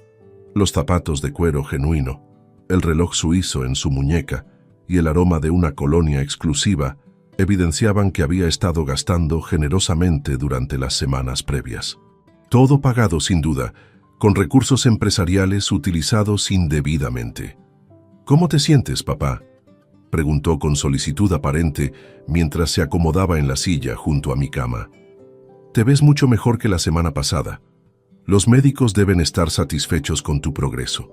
Los zapatos de cuero genuino, el reloj suizo en su muñeca y el aroma de una colonia exclusiva evidenciaban que había estado gastando generosamente durante las semanas previas. Todo pagado, sin duda, con recursos empresariales utilizados indebidamente. «¿Cómo te sientes, papá?», preguntó con solicitud aparente mientras se acomodaba en la silla junto a mi cama. «Te ves mucho mejor que la semana pasada. Los médicos deben estar satisfechos con tu progreso».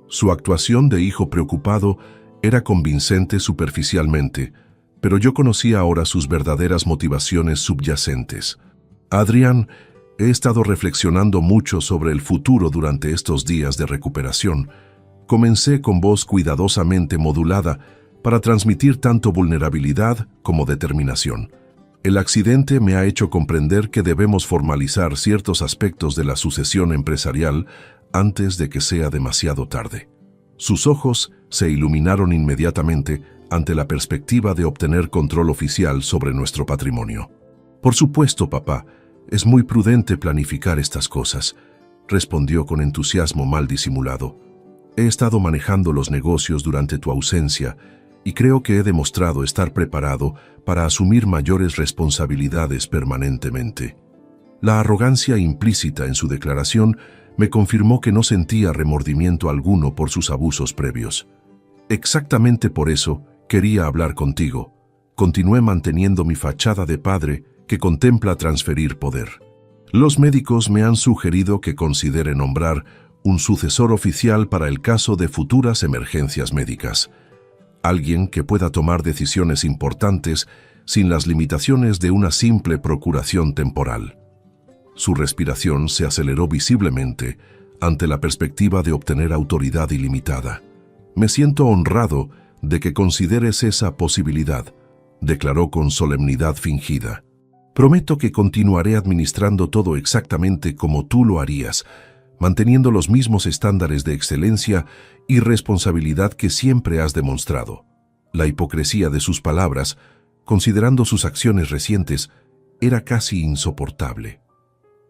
Su actuación de hijo preocupado era convincente superficialmente, pero yo conocía ahora sus verdaderas motivaciones subyacentes. «Adrián, he estado reflexionando mucho sobre el futuro durante estos días de recuperación». Comencé con voz cuidadosamente modulada para transmitir tanto vulnerabilidad como determinación. El accidente me ha hecho comprender que debemos formalizar ciertos aspectos de la sucesión empresarial antes de que sea demasiado tarde. Sus ojos se iluminaron inmediatamente ante la perspectiva de obtener control oficial sobre nuestro patrimonio. «Por supuesto, papá, es muy prudente planificar estas cosas», respondió con entusiasmo mal disimulado. «He estado manejando los negocios durante tu ausencia y creo que he demostrado estar preparado para asumir mayores responsabilidades permanentemente». La arrogancia implícita en su declaración me confirmó que no sentía remordimiento alguno por sus abusos previos. «Exactamente por eso quería hablar contigo». Continué manteniendo mi fachada de padre que contempla transferir poder. «Los médicos me han sugerido que considere nombrar un sucesor oficial para el caso de futuras emergencias médicas. Alguien que pueda tomar decisiones importantes sin las limitaciones de una simple procuración temporal». Su respiración se aceleró visiblemente ante la perspectiva de obtener autoridad ilimitada. «Me siento honrado de que consideres esa posibilidad», declaró con solemnidad fingida. «Prometo que continuaré administrando todo exactamente como tú lo harías, manteniendo los mismos estándares de excelencia y responsabilidad que siempre has demostrado». La hipocresía de sus palabras, considerando sus acciones recientes, era casi insoportable.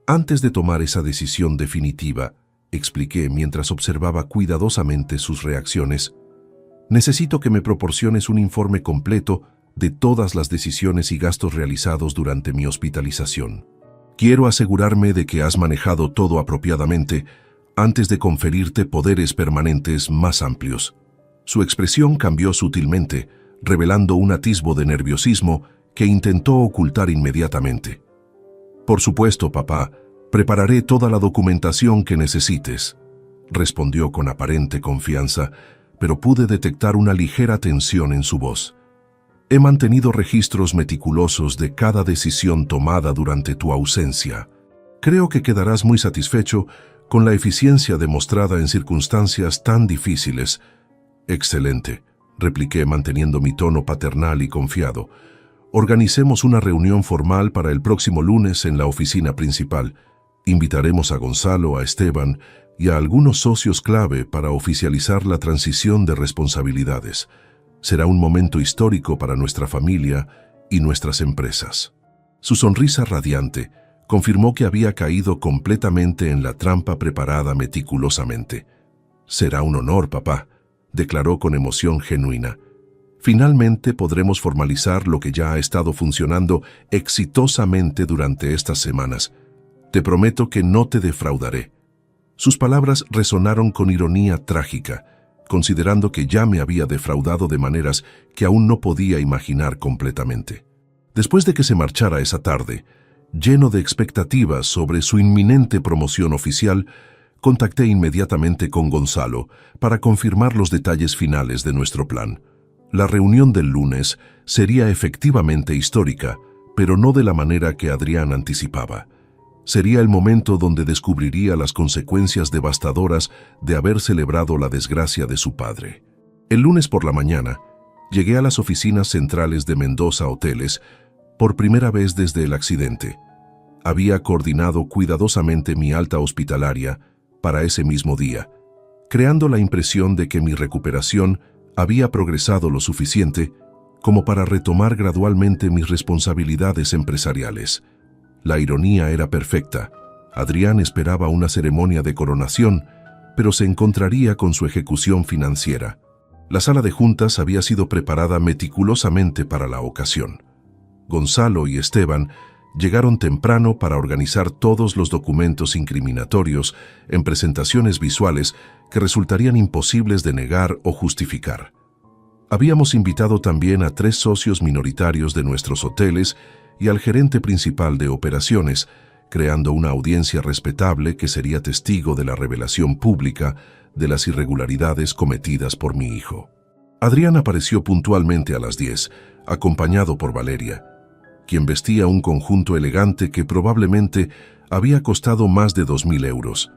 «Antes de tomar esa decisión definitiva», expliqué mientras observaba cuidadosamente sus reacciones, «necesito que me proporciones un informe completo de todas las decisiones y gastos realizados durante mi hospitalización. Quiero asegurarme de que has manejado todo apropiadamente antes de conferirte poderes permanentes más amplios». Su expresión cambió sutilmente, revelando un atisbo de nerviosismo que intentó ocultar inmediatamente. «Por supuesto, papá, prepararé toda la documentación que necesites», respondió con aparente confianza, pero pude detectar una ligera tensión en su voz. «He mantenido registros meticulosos de cada decisión tomada durante tu ausencia. Creo que quedarás muy satisfecho con la eficiencia demostrada en circunstancias tan difíciles». «Excelente», repliqué manteniendo mi tono paternal y confiado. «Organicemos una reunión formal para el próximo lunes en la oficina principal. Invitaremos a Gonzalo, a Esteban y a algunos socios clave para oficializar la transición de responsabilidades. Será un momento histórico para nuestra familia y nuestras empresas». Su sonrisa radiante confirmó que había caído completamente en la trampa preparada meticulosamente. «Será un honor, papá», declaró con emoción genuina. «Finalmente podremos formalizar lo que ya ha estado funcionando exitosamente durante estas semanas. Te prometo que no te defraudaré». Sus palabras resonaron con ironía trágica, considerando que ya me había defraudado de maneras que aún no podía imaginar completamente. Después de que se marchara esa tarde, lleno de expectativas sobre su inminente promoción oficial, contacté inmediatamente con Gonzalo para confirmar los detalles finales de nuestro plan. La reunión del lunes sería efectivamente histórica, pero no de la manera que Adrián anticipaba. Sería el momento donde descubriría las consecuencias devastadoras de haber celebrado la desgracia de su padre. El lunes por la mañana, llegué a las oficinas centrales de Mendoza Hoteles por primera vez desde el accidente. Había coordinado cuidadosamente mi alta hospitalaria para ese mismo día, creando la impresión de que mi recuperación había progresado lo suficiente como para retomar gradualmente mis responsabilidades empresariales. La ironía era perfecta. Adrián esperaba una ceremonia de coronación, pero se encontraría con su ejecución financiera. La sala de juntas había sido preparada meticulosamente para la ocasión. Gonzalo y Esteban llegaron temprano para organizar todos los documentos incriminatorios en presentaciones visuales que resultarían imposibles de negar o justificar. Habíamos invitado también a 3 socios minoritarios de nuestros hoteles y al gerente principal de operaciones, creando una audiencia respetable que sería testigo de la revelación pública de las irregularidades cometidas por mi hijo. Adrián apareció puntualmente a las 10, acompañado por Valeria, quien vestía un conjunto elegante que probablemente había costado más de 2.000 euros.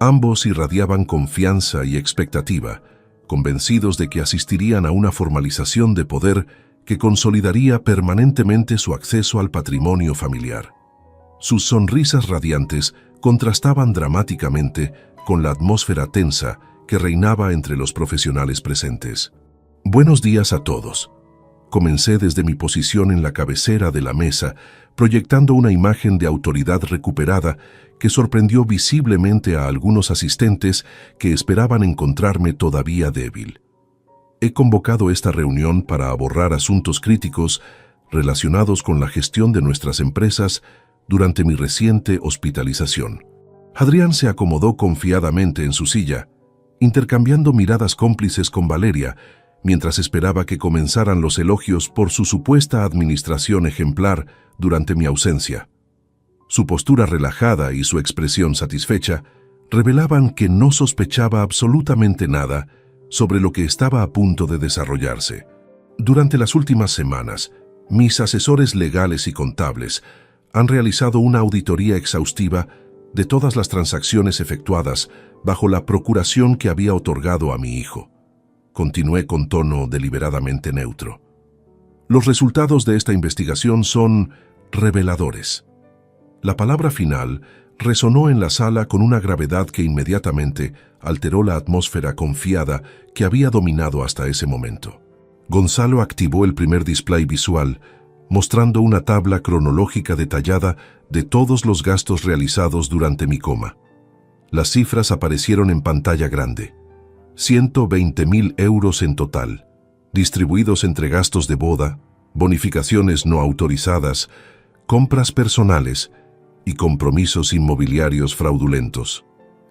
Ambos irradiaban confianza y expectativa, convencidos de que asistirían a una formalización de poder que consolidaría permanentemente su acceso al patrimonio familiar. Sus sonrisas radiantes contrastaban dramáticamente con la atmósfera tensa que reinaba entre los profesionales presentes. «Buenos días a todos». Comencé desde mi posición en la cabecera de la mesa, proyectando una imagen de autoridad recuperada que sorprendió visiblemente a algunos asistentes que esperaban encontrarme todavía débil. He convocado esta reunión para abordar asuntos críticos relacionados con la gestión de nuestras empresas durante mi reciente hospitalización. Adrián se acomodó confiadamente en su silla, intercambiando miradas cómplices con Valeria, mientras esperaba que comenzaran los elogios por su supuesta administración ejemplar durante mi ausencia. Su postura relajada y su expresión satisfecha revelaban que no sospechaba absolutamente nada sobre lo que estaba a punto de desarrollarse. Durante las últimas semanas, mis asesores legales y contables han realizado una auditoría exhaustiva de todas las transacciones efectuadas bajo la procuración que había otorgado a mi hijo. Continué con tono deliberadamente neutro. Los resultados de esta investigación son reveladores. La palabra final resonó en la sala con una gravedad que inmediatamente alteró la atmósfera confiada que había dominado hasta ese momento. Gonzalo activó el primer display visual, mostrando una tabla cronológica detallada de todos los gastos realizados durante mi coma. Las cifras aparecieron en pantalla grande. 120.000 euros en total, distribuidos entre gastos de boda, bonificaciones no autorizadas, compras personales y compromisos inmobiliarios fraudulentos.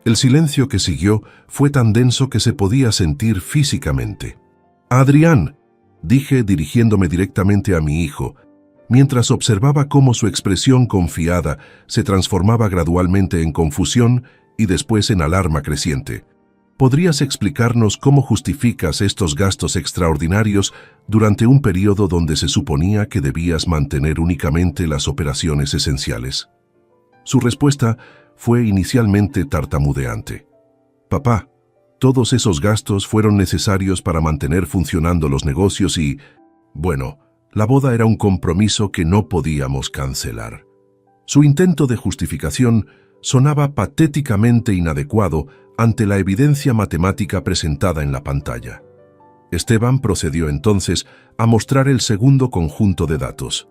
El silencio que siguió fue tan denso que se podía sentir físicamente. «Adrián», dije dirigiéndome directamente a mi hijo, mientras observaba cómo su expresión confiada se transformaba gradualmente en confusión y después en alarma creciente. ¿Podrías explicarnos cómo justificas estos gastos extraordinarios durante un periodo donde se suponía que debías mantener únicamente las operaciones esenciales? Su respuesta fue inicialmente tartamudeante. «Papá, todos esos gastos fueron necesarios para mantener funcionando los negocios y, bueno, la boda era un compromiso que no podíamos cancelar». Su intento de justificación sonaba patéticamente inadecuado ante la evidencia matemática presentada en la pantalla. Esteban procedió entonces a mostrar el segundo conjunto de datos,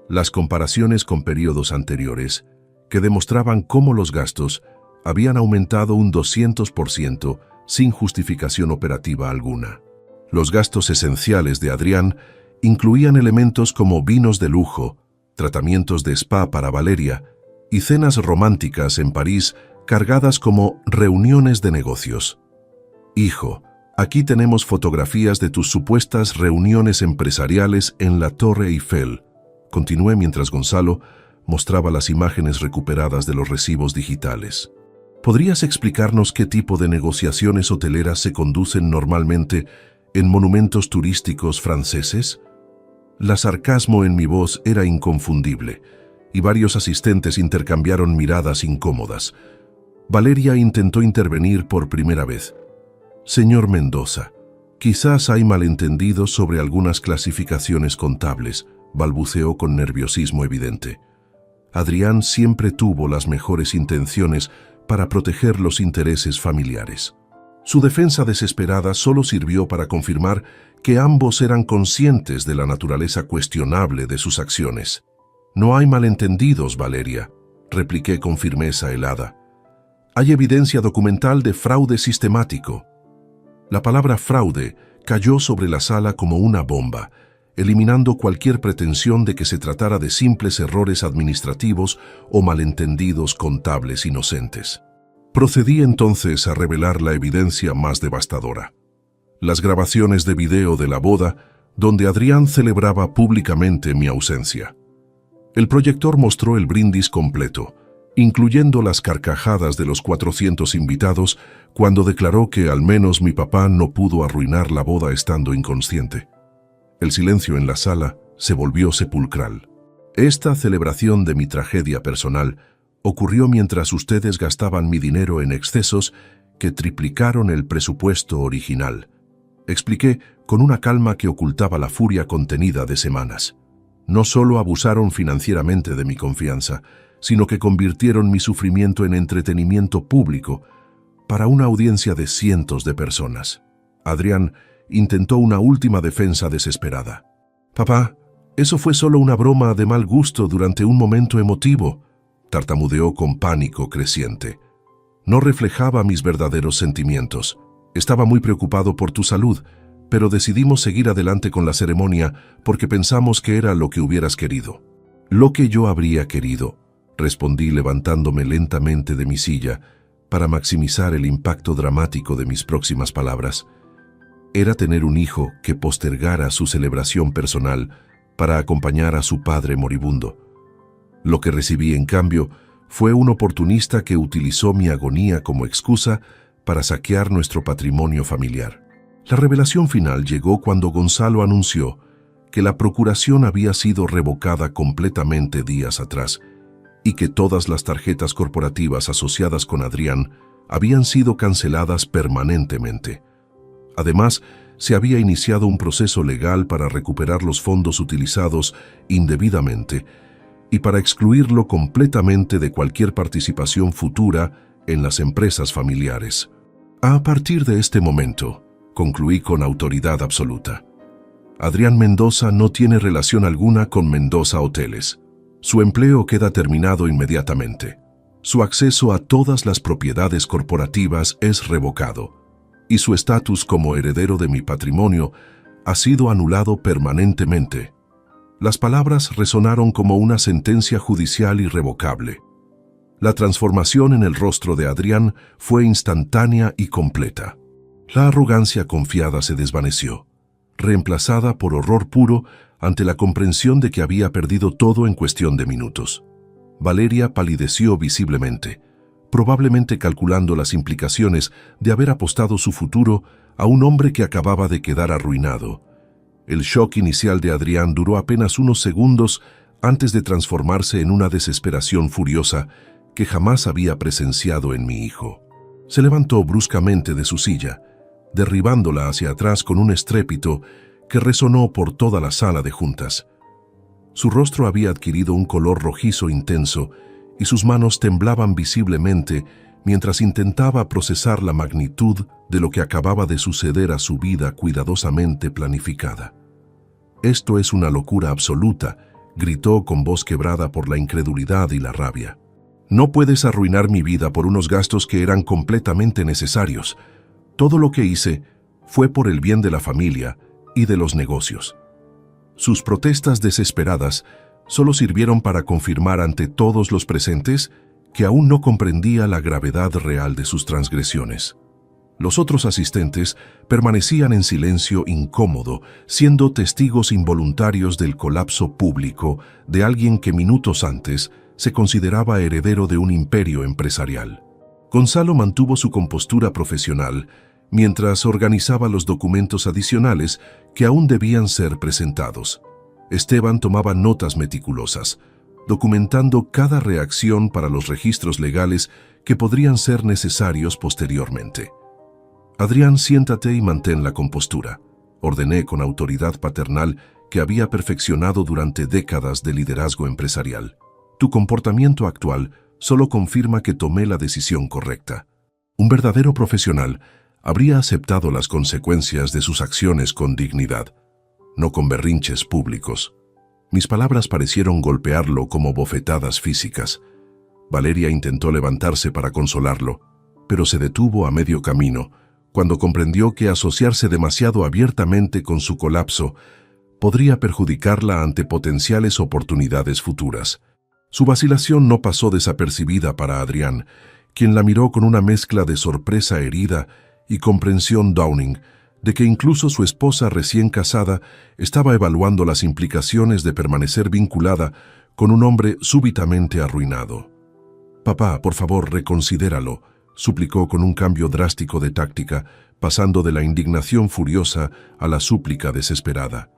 las comparaciones con periodos anteriores, que demostraban cómo los gastos habían aumentado un 200% sin justificación operativa alguna. Los gastos esenciales de Adrián incluían elementos como vinos de lujo, tratamientos de spa para Valeria y cenas románticas en París cargadas como reuniones de negocios. «Hijo, aquí tenemos fotografías de tus supuestas reuniones empresariales en la Torre Eiffel», continué mientras Gonzalo mostraba las imágenes recuperadas de los recibos digitales. ¿Podrías explicarnos qué tipo de negociaciones hoteleras se conducen normalmente en monumentos turísticos franceses? La sarcasmo en mi voz era inconfundible, y varios asistentes intercambiaron miradas incómodas. Valeria intentó intervenir por primera vez. «Señor Mendoza, quizás hay malentendidos sobre algunas clasificaciones contables», balbuceó con nerviosismo evidente. Adrián siempre tuvo las mejores intenciones para proteger los intereses familiares. Su defensa desesperada solo sirvió para confirmar que ambos eran conscientes de la naturaleza cuestionable de sus acciones. «No hay malentendidos, Valeria», repliqué con firmeza helada. «Hay evidencia documental de fraude sistemático». La palabra fraude cayó sobre la sala como una bomba, eliminando cualquier pretensión de que se tratara de simples errores administrativos o malentendidos contables inocentes. Procedí entonces a revelar la evidencia más devastadora. Las grabaciones de video de la boda, donde Adrián celebraba públicamente mi ausencia. El proyector mostró el brindis completo, incluyendo las carcajadas de los 400 invitados, cuando declaró que al menos mi papá no pudo arruinar la boda estando inconsciente. El silencio en la sala se volvió sepulcral. Esta celebración de mi tragedia personal ocurrió mientras ustedes gastaban mi dinero en excesos que triplicaron el presupuesto original. Expliqué con una calma que ocultaba la furia contenida de semanas. No solo abusaron financieramente de mi confianza, sino que convirtieron mi sufrimiento en entretenimiento público para una audiencia de cientos de personas. Adrián intentó una última defensa desesperada. «Papá, eso fue solo una broma de mal gusto durante un momento emotivo», tartamudeó con pánico creciente. «No reflejaba mis verdaderos sentimientos. Estaba muy preocupado por tu salud, pero decidimos seguir adelante con la ceremonia porque pensamos que era lo que hubieras querido». «Lo que yo habría querido», respondí levantándome lentamente de mi silla para maximizar el impacto dramático de mis próximas palabras, era tener un hijo que postergara su celebración personal para acompañar a su padre moribundo. Lo que recibí, en cambio, fue un oportunista que utilizó mi agonía como excusa para saquear nuestro patrimonio familiar. La revelación final llegó cuando Gonzalo anunció que la procuración había sido revocada completamente días atrás y que todas las tarjetas corporativas asociadas con Adrián habían sido canceladas permanentemente. Además, se había iniciado un proceso legal para recuperar los fondos utilizados indebidamente y para excluirlo completamente de cualquier participación futura en las empresas familiares. A partir de este momento, concluí con autoridad absoluta. Adrián Mendoza no tiene relación alguna con Mendoza Hoteles. Su empleo queda terminado inmediatamente. Su acceso a todas las propiedades corporativas es revocado y su estatus como heredero de mi patrimonio ha sido anulado permanentemente. Las palabras resonaron como una sentencia judicial irrevocable. La transformación en el rostro de Adrián fue instantánea y completa. La arrogancia confiada se desvaneció, reemplazada por horror puro ante la comprensión de que había perdido todo en cuestión de minutos. Valeria palideció visiblemente, probablemente calculando las implicaciones de haber apostado su futuro a un hombre que acababa de quedar arruinado. El shock inicial de Adrián duró apenas unos segundos antes de transformarse en una desesperación furiosa que jamás había presenciado en mi hijo. Se levantó bruscamente de su silla, derribándola hacia atrás con un estrépito que resonó por toda la sala de juntas. Su rostro había adquirido un color rojizo intenso y sus manos temblaban visiblemente mientras intentaba procesar la magnitud de lo que acababa de suceder a su vida cuidadosamente planificada. «Esto es una locura absoluta», gritó con voz quebrada por la incredulidad y la rabia. «No puedes arruinar mi vida por unos gastos que eran completamente necesarios. Todo lo que hice fue por el bien de la familia y de los negocios». Sus protestas desesperadas solo sirvieron para confirmar ante todos los presentes que aún no comprendía la gravedad real de sus transgresiones. Los otros asistentes permanecían en silencio incómodo, siendo testigos involuntarios del colapso público de alguien que minutos antes se consideraba heredero de un imperio empresarial. Gonzalo mantuvo su compostura profesional mientras organizaba los documentos adicionales que aún debían ser presentados. Esteban tomaba notas meticulosas, documentando cada reacción para los registros legales que podrían ser necesarios posteriormente. «Adrián, siéntate y mantén la compostura», ordené con autoridad paternal que había perfeccionado durante décadas de liderazgo empresarial. «Tu comportamiento actual solo confirma que tomé la decisión correcta. Un verdadero profesional habría aceptado las consecuencias de sus acciones con dignidad, no con berrinches públicos». Mis palabras parecieron golpearlo como bofetadas físicas. Valeria intentó levantarse para consolarlo, pero se detuvo a medio camino cuando comprendió que asociarse demasiado abiertamente con su colapso podría perjudicarla ante potenciales oportunidades futuras. Su vacilación no pasó desapercibida para Adrián, quien la miró con una mezcla de sorpresa herida y comprensión dawning de que incluso su esposa recién casada estaba evaluando las implicaciones de permanecer vinculada con un hombre súbitamente arruinado. «Papá, por favor, reconsidéralo», suplicó con un cambio drástico de táctica, pasando de la indignación furiosa a la súplica desesperada.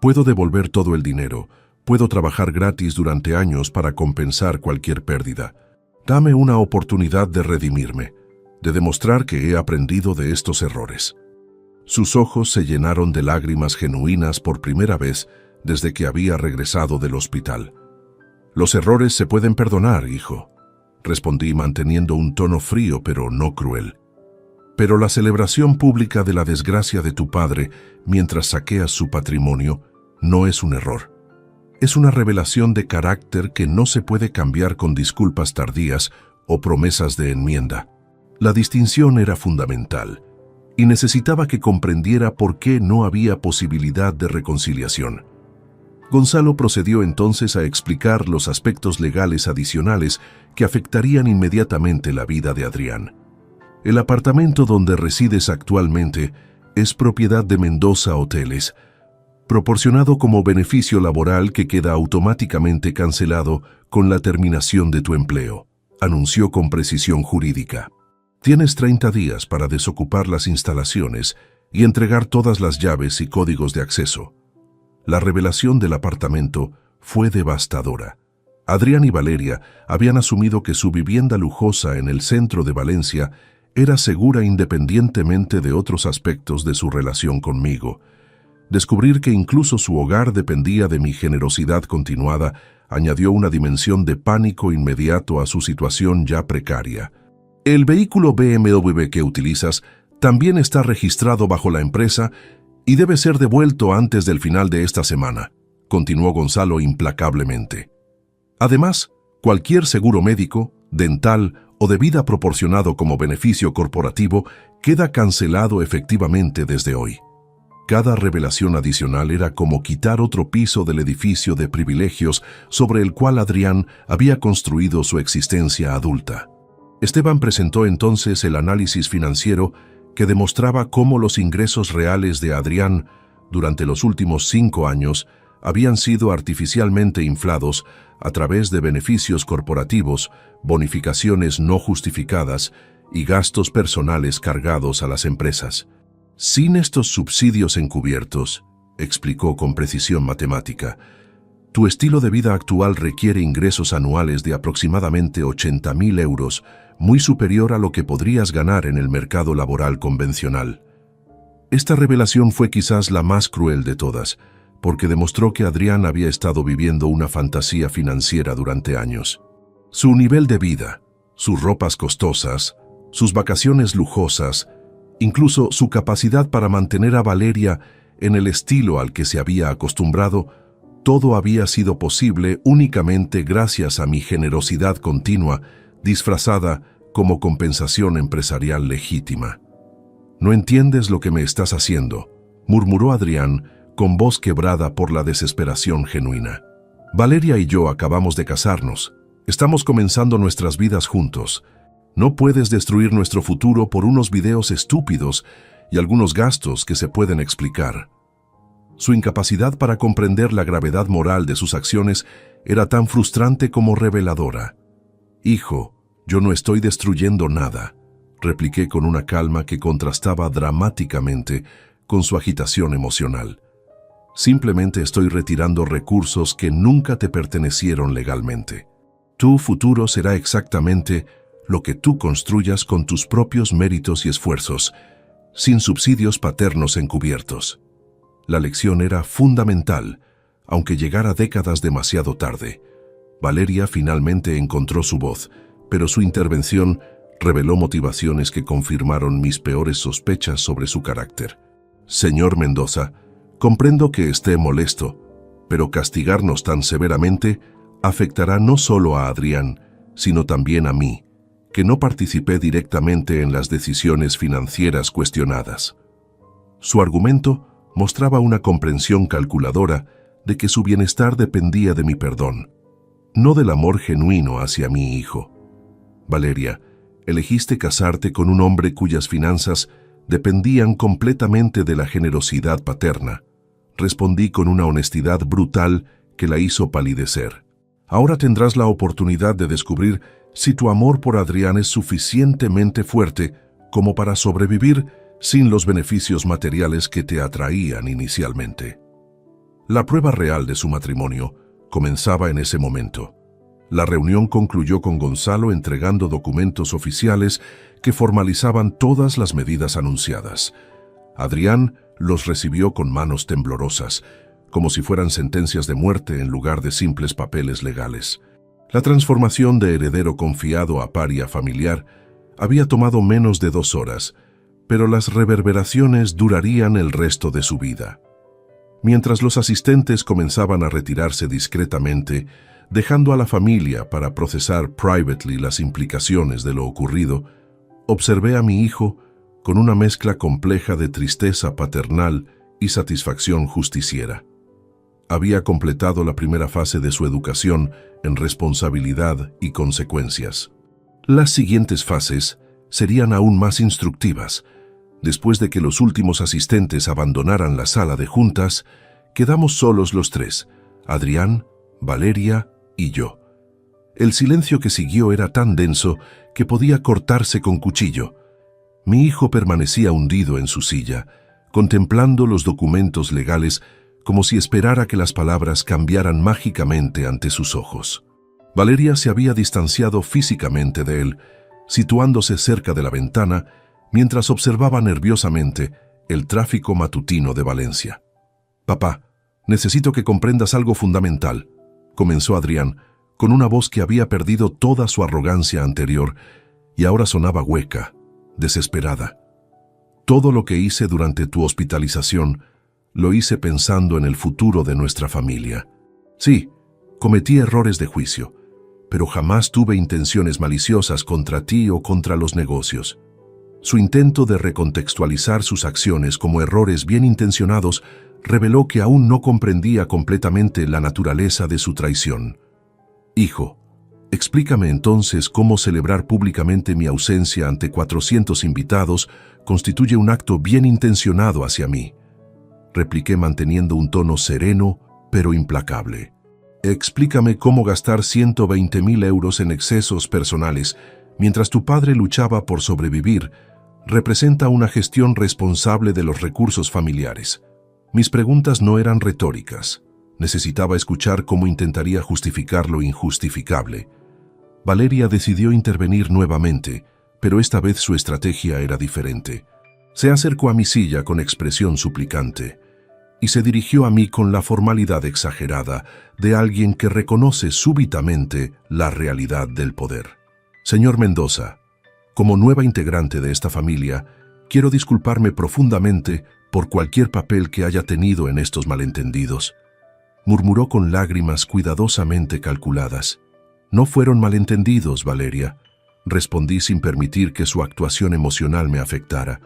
«Puedo devolver todo el dinero, puedo trabajar gratis durante años para compensar cualquier pérdida. Dame una oportunidad de redimirme, de demostrar que he aprendido de estos errores». Sus ojos se llenaron de lágrimas genuinas por primera vez desde que había regresado del hospital. «Los errores se pueden perdonar, hijo», respondí manteniendo un tono frío pero no cruel. «Pero la celebración pública de la desgracia de tu padre mientras saqueas su patrimonio no es un error. Es una revelación de carácter que no se puede cambiar con disculpas tardías o promesas de enmienda. La distinción era fundamental y necesitaba que comprendiera por qué no había posibilidad de reconciliación». Gonzalo procedió entonces a explicar los aspectos legales adicionales que afectarían inmediatamente la vida de Adrián. «El apartamento donde resides actualmente es propiedad de Mendoza Hoteles, proporcionado como beneficio laboral que queda automáticamente cancelado con la terminación de tu empleo», anunció con precisión jurídica. «Tienes 30 días para desocupar las instalaciones y entregar todas las llaves y códigos de acceso. La revelación del apartamento fue devastadora. Adrián y Valeria habían asumido que su vivienda lujosa en el centro de Valencia era segura independientemente de otros aspectos de su relación conmigo. Descubrir que incluso su hogar dependía de mi generosidad continuada añadió una dimensión de pánico inmediato a su situación ya precaria. El vehículo BMW que utilizas también está registrado bajo la empresa y debe ser devuelto antes del final de esta semana, continuó Gonzalo implacablemente. Además, cualquier seguro médico, dental o de vida proporcionado como beneficio corporativo queda cancelado efectivamente desde hoy. Cada revelación adicional era como quitar otro piso del edificio de privilegios sobre el cual Adrián había construido su existencia adulta. Esteban presentó entonces el análisis financiero que demostraba cómo los ingresos reales de Adrián durante los últimos 5 años habían sido artificialmente inflados a través de beneficios corporativos, bonificaciones no justificadas y gastos personales cargados a las empresas. Sin estos subsidios encubiertos, explicó con precisión matemática, tu estilo de vida actual requiere ingresos anuales de aproximadamente 80.000 euros, muy superior a lo que podrías ganar en el mercado laboral convencional. Esta revelación fue quizás la más cruel de todas, porque demostró que Adrián había estado viviendo una fantasía financiera durante años. Su nivel de vida, sus ropas costosas, sus vacaciones lujosas, incluso su capacidad para mantener a Valeria en el estilo al que se había acostumbrado, todo había sido posible únicamente gracias a mi generosidad continua, disfrazada como compensación empresarial legítima. «No entiendes lo que me estás haciendo», murmuró Adrián con voz quebrada por la desesperación genuina. «Valeria y yo acabamos de casarnos. Estamos comenzando nuestras vidas juntos. No puedes destruir nuestro futuro por unos videos estúpidos y algunos gastos que se pueden explicar». Su incapacidad para comprender la gravedad moral de sus acciones era tan frustrante como reveladora. «Hijo, yo no estoy destruyendo nada», repliqué con una calma que contrastaba dramáticamente con su agitación emocional. «Simplemente estoy retirando recursos que nunca te pertenecieron legalmente. Tu futuro será exactamente lo que tú construyas con tus propios méritos y esfuerzos, sin subsidios paternos encubiertos». La lección era fundamental, aunque llegara décadas demasiado tarde. Valeria finalmente encontró su voz, pero su intervención reveló motivaciones que confirmaron mis peores sospechas sobre su carácter. «Señor Mendoza, comprendo que esté molesto, pero castigarnos tan severamente afectará no solo a Adrián, sino también a mí, que no participé directamente en las decisiones financieras cuestionadas». Su argumento mostraba una comprensión calculadora de que su bienestar dependía de mi perdón, no del amor genuino hacia mi hijo. «Valeria, elegiste casarte con un hombre cuyas finanzas dependían completamente de la generosidad paterna», respondí con una honestidad brutal que la hizo palidecer. «Ahora tendrás la oportunidad de descubrir si tu amor por Adrián es suficientemente fuerte como para sobrevivir sin los beneficios materiales que te atraían inicialmente». La prueba real de su matrimonio comenzaba en ese momento. La reunión concluyó con Gonzalo entregando documentos oficiales que formalizaban todas las medidas anunciadas. Adrián los recibió con manos temblorosas, como si fueran sentencias de muerte en lugar de simples papeles legales. La transformación de heredero confiado a paria familiar había tomado menos de 2 horas, pero las reverberaciones durarían el resto de su vida. Mientras los asistentes comenzaban a retirarse discretamente, dejando a la familia para procesar privately las implicaciones de lo ocurrido, observé a mi hijo con una mezcla compleja de tristeza paternal y satisfacción justiciera. Había completado la primera fase de su educación en responsabilidad y consecuencias. Las siguientes fases serían aún más instructivas. Después de que los últimos asistentes abandonaran la sala de juntas, quedamos solos los 3, Adrián, Valeria y yo. El silencio que siguió era tan denso que podía cortarse con cuchillo. Mi hijo permanecía hundido en su silla, contemplando los documentos legales como si esperara que las palabras cambiaran mágicamente ante sus ojos. Valeria se había distanciado físicamente de él, situándose cerca de la ventana, mientras observaba nerviosamente el tráfico matutino de Valencia. «Papá, necesito que comprendas algo fundamental», comenzó Adrián, con una voz que había perdido toda su arrogancia anterior y ahora sonaba hueca, desesperada. «Todo lo que hice durante tu hospitalización lo hice pensando en el futuro de nuestra familia. Sí, cometí errores de juicio, pero jamás tuve intenciones maliciosas contra ti o contra los negocios». Su intento de recontextualizar sus acciones como errores bien intencionados reveló que aún no comprendía completamente la naturaleza de su traición. «Hijo, explícame entonces cómo celebrar públicamente mi ausencia ante 400 invitados constituye un acto bien intencionado hacia mí», repliqué manteniendo un tono sereno pero implacable. «Explícame cómo gastar 120.000 euros en excesos personales mientras tu padre luchaba por sobrevivir representa una gestión responsable de los recursos familiares». Mis preguntas no eran retóricas. Necesitaba escuchar cómo intentaría justificar lo injustificable. Valeria decidió intervenir nuevamente, pero esta vez su estrategia era diferente. Se acercó a mi silla con expresión suplicante y se dirigió a mí con la formalidad exagerada de alguien que reconoce súbitamente la realidad del poder. «Señor Mendoza, como nueva integrante de esta familia, quiero disculparme profundamente por cualquier papel que haya tenido en estos malentendidos», murmuró con lágrimas cuidadosamente calculadas. «No fueron malentendidos, Valeria», respondí sin permitir que su actuación emocional me afectara.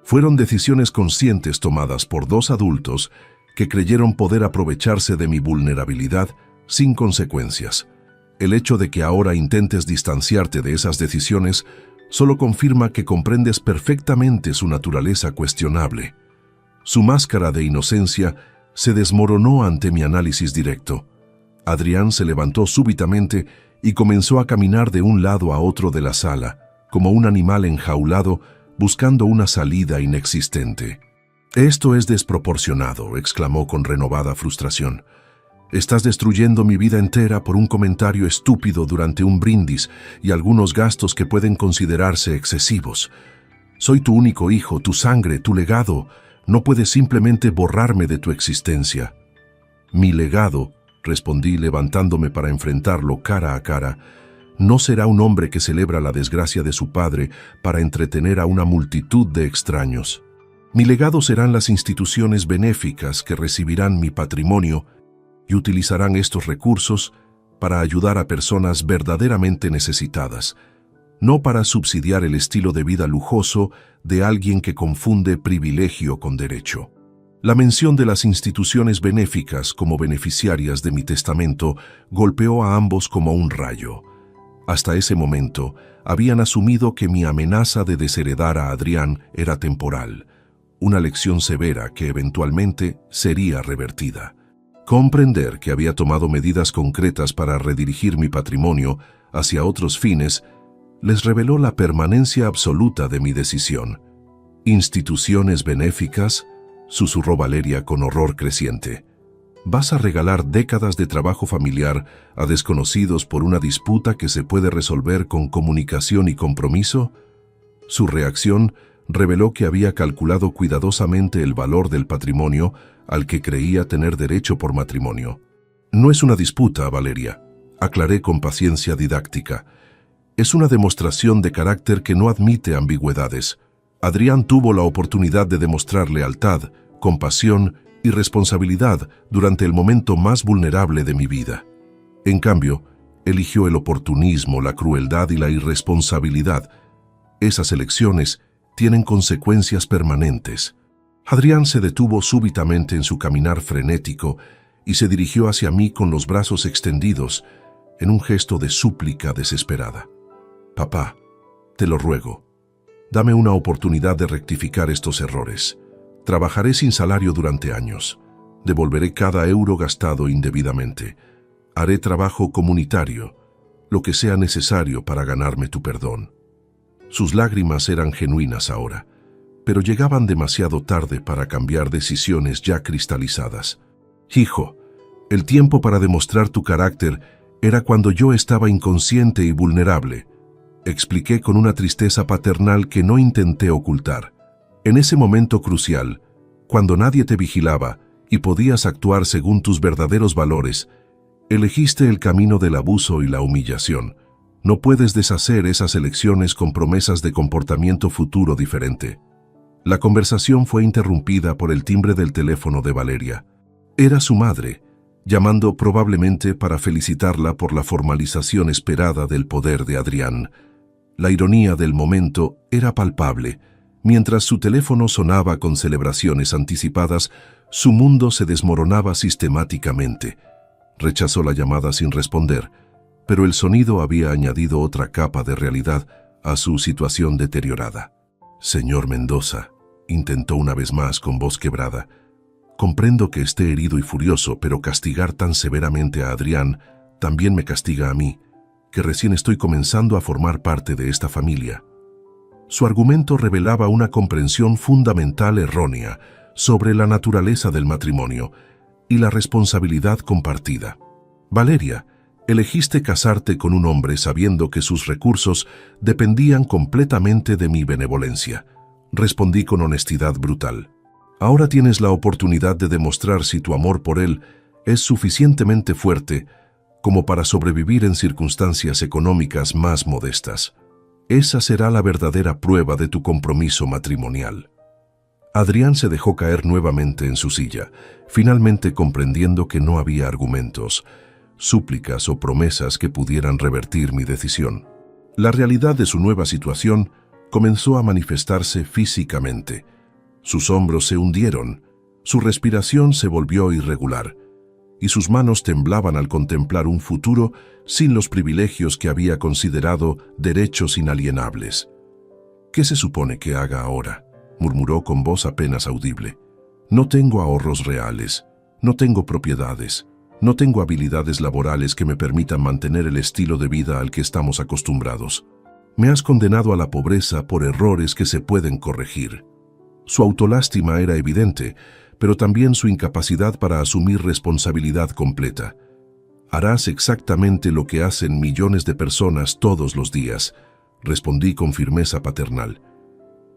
«Fueron decisiones conscientes tomadas por dos adultos que creyeron poder aprovecharse de mi vulnerabilidad sin consecuencias. El hecho de que ahora intentes distanciarte de esas decisiones solo confirma que comprendes perfectamente su naturaleza cuestionable». Su máscara de inocencia se desmoronó ante mi análisis directo. Adrián se levantó súbitamente y comenzó a caminar de un lado a otro de la sala, como un animal enjaulado buscando una salida inexistente. «Esto es desproporcionado», exclamó con renovada frustración. «Estás destruyendo mi vida entera por un comentario estúpido durante un brindis y algunos gastos que pueden considerarse excesivos. Soy tu único hijo, tu sangre, tu legado. No puedes simplemente borrarme de tu existencia». «Mi legado», respondí levantándome para enfrentarlo cara a cara, «no será un hombre que celebra la desgracia de su padre para entretener a una multitud de extraños. Mi legado serán las instituciones benéficas que recibirán mi patrimonio y utilizarán estos recursos para ayudar a personas verdaderamente necesitadas, no para subsidiar el estilo de vida lujoso de alguien que confunde privilegio con derecho». La mención de las instituciones benéficas como beneficiarias de mi testamento golpeó a ambos como un rayo. Hasta ese momento, habían asumido que mi amenaza de desheredar a Adrián era temporal, una lección severa que eventualmente sería revertida. Comprender que había tomado medidas concretas para redirigir mi patrimonio hacia otros fines les reveló la permanencia absoluta de mi decisión. «¿Instituciones benéficas?», susurró Valeria con horror creciente. «¿Vas a regalar décadas de trabajo familiar a desconocidos por una disputa que se puede resolver con comunicación y compromiso?». Su reacción reveló que había calculado cuidadosamente el valor del patrimonio al que creía tener derecho por matrimonio. «No es una disputa, Valeria», aclaré con paciencia didáctica. «Es una demostración de carácter que no admite ambigüedades. Adrián tuvo la oportunidad de demostrar lealtad, compasión y responsabilidad durante el momento más vulnerable de mi vida. En cambio, eligió el oportunismo, la crueldad y la irresponsabilidad. Esas elecciones tienen consecuencias permanentes». Adrián se detuvo súbitamente en su caminar frenético y se dirigió hacia mí con los brazos extendidos, en un gesto de súplica desesperada. «Papá, te lo ruego, dame una oportunidad de rectificar estos errores. Trabajaré sin salario durante años. Devolveré cada euro gastado indebidamente. Haré trabajo comunitario, lo que sea necesario para ganarme tu perdón». Sus lágrimas eran genuinas ahora, pero llegaban demasiado tarde para cambiar decisiones ya cristalizadas. Hijo, el tiempo para demostrar tu carácter era cuando yo estaba inconsciente y vulnerable, expliqué con una tristeza paternal que no intenté ocultar. En ese momento crucial, cuando nadie te vigilaba y podías actuar según tus verdaderos valores, elegiste el camino del abuso y la humillación. No puedes deshacer esas elecciones con promesas de comportamiento futuro diferente. La conversación fue interrumpida por el timbre del teléfono de Valeria. Era su madre, llamando probablemente para felicitarla por la formalización esperada del poder de Adrián. La ironía del momento era palpable. Mientras su teléfono sonaba con celebraciones anticipadas, su mundo se desmoronaba sistemáticamente. Rechazó la llamada sin responder, pero el sonido había añadido otra capa de realidad a su situación deteriorada. «Señor Mendoza», intentó una vez más con voz quebrada, «comprendo que esté herido y furioso, pero castigar tan severamente a Adrián también me castiga a mí, que recién estoy comenzando a formar parte de esta familia». Su argumento revelaba una comprensión fundamental errónea sobre la naturaleza del matrimonio y la responsabilidad compartida. «Valeria, elegiste casarte con un hombre sabiendo que sus recursos dependían completamente de mi benevolencia», respondí con honestidad brutal. «Ahora tienes la oportunidad de demostrar si tu amor por él es suficientemente fuerte como para sobrevivir en circunstancias económicas más modestas. Esa será la verdadera prueba de tu compromiso matrimonial». Adrián se dejó caer nuevamente en su silla, finalmente comprendiendo que no había argumentos, súplicas o promesas que pudieran revertir mi decisión. La realidad de su nueva situación comenzó a manifestarse físicamente. Sus hombros se hundieron, su respiración se volvió irregular, y sus manos temblaban al contemplar un futuro sin los privilegios que había considerado derechos inalienables. «¿Qué se supone que haga ahora?», murmuró con voz apenas audible. «No tengo ahorros reales, no tengo propiedades, no tengo habilidades laborales que me permitan mantener el estilo de vida al que estamos acostumbrados. Me has condenado a la pobreza por errores que se pueden corregir». Su autolástima era evidente, pero también su incapacidad para asumir responsabilidad completa. «Harás exactamente lo que hacen millones de personas todos los días», respondí con firmeza paternal.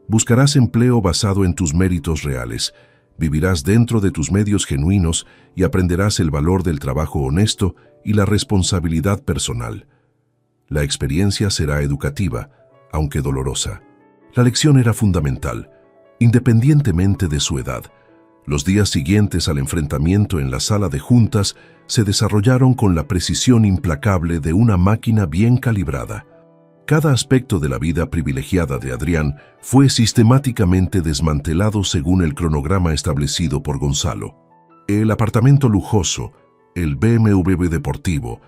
«Buscarás empleo basado en tus méritos reales, vivirás dentro de tus medios genuinos y aprenderás el valor del trabajo honesto y la responsabilidad personal. La experiencia será educativa, aunque dolorosa». La lección era fundamental, independientemente de su edad. Los días siguientes al enfrentamiento en la sala de juntas se desarrollaron con la precisión implacable de una máquina bien calibrada. Cada aspecto de la vida privilegiada de Adrián fue sistemáticamente desmantelado según el cronograma establecido por Gonzalo. El apartamento lujoso, el BMW deportivo,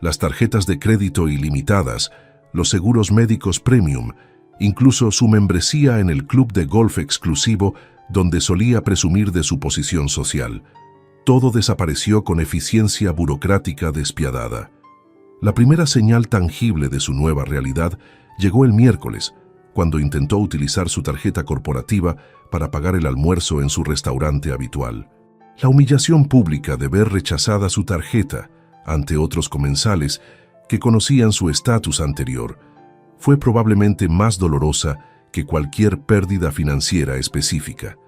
las tarjetas de crédito ilimitadas, los seguros médicos premium, incluso su membresía en el club de golf exclusivo donde solía presumir de su posición social. Todo desapareció con eficiencia burocrática despiadada. La primera señal tangible de su nueva realidad llegó el miércoles, cuando intentó utilizar su tarjeta corporativa para pagar el almuerzo en su restaurante habitual. La humillación pública de ver rechazada su tarjeta ante otros comensales que conocían su estatus anterior fue probablemente más dolorosa que cualquier pérdida financiera específica.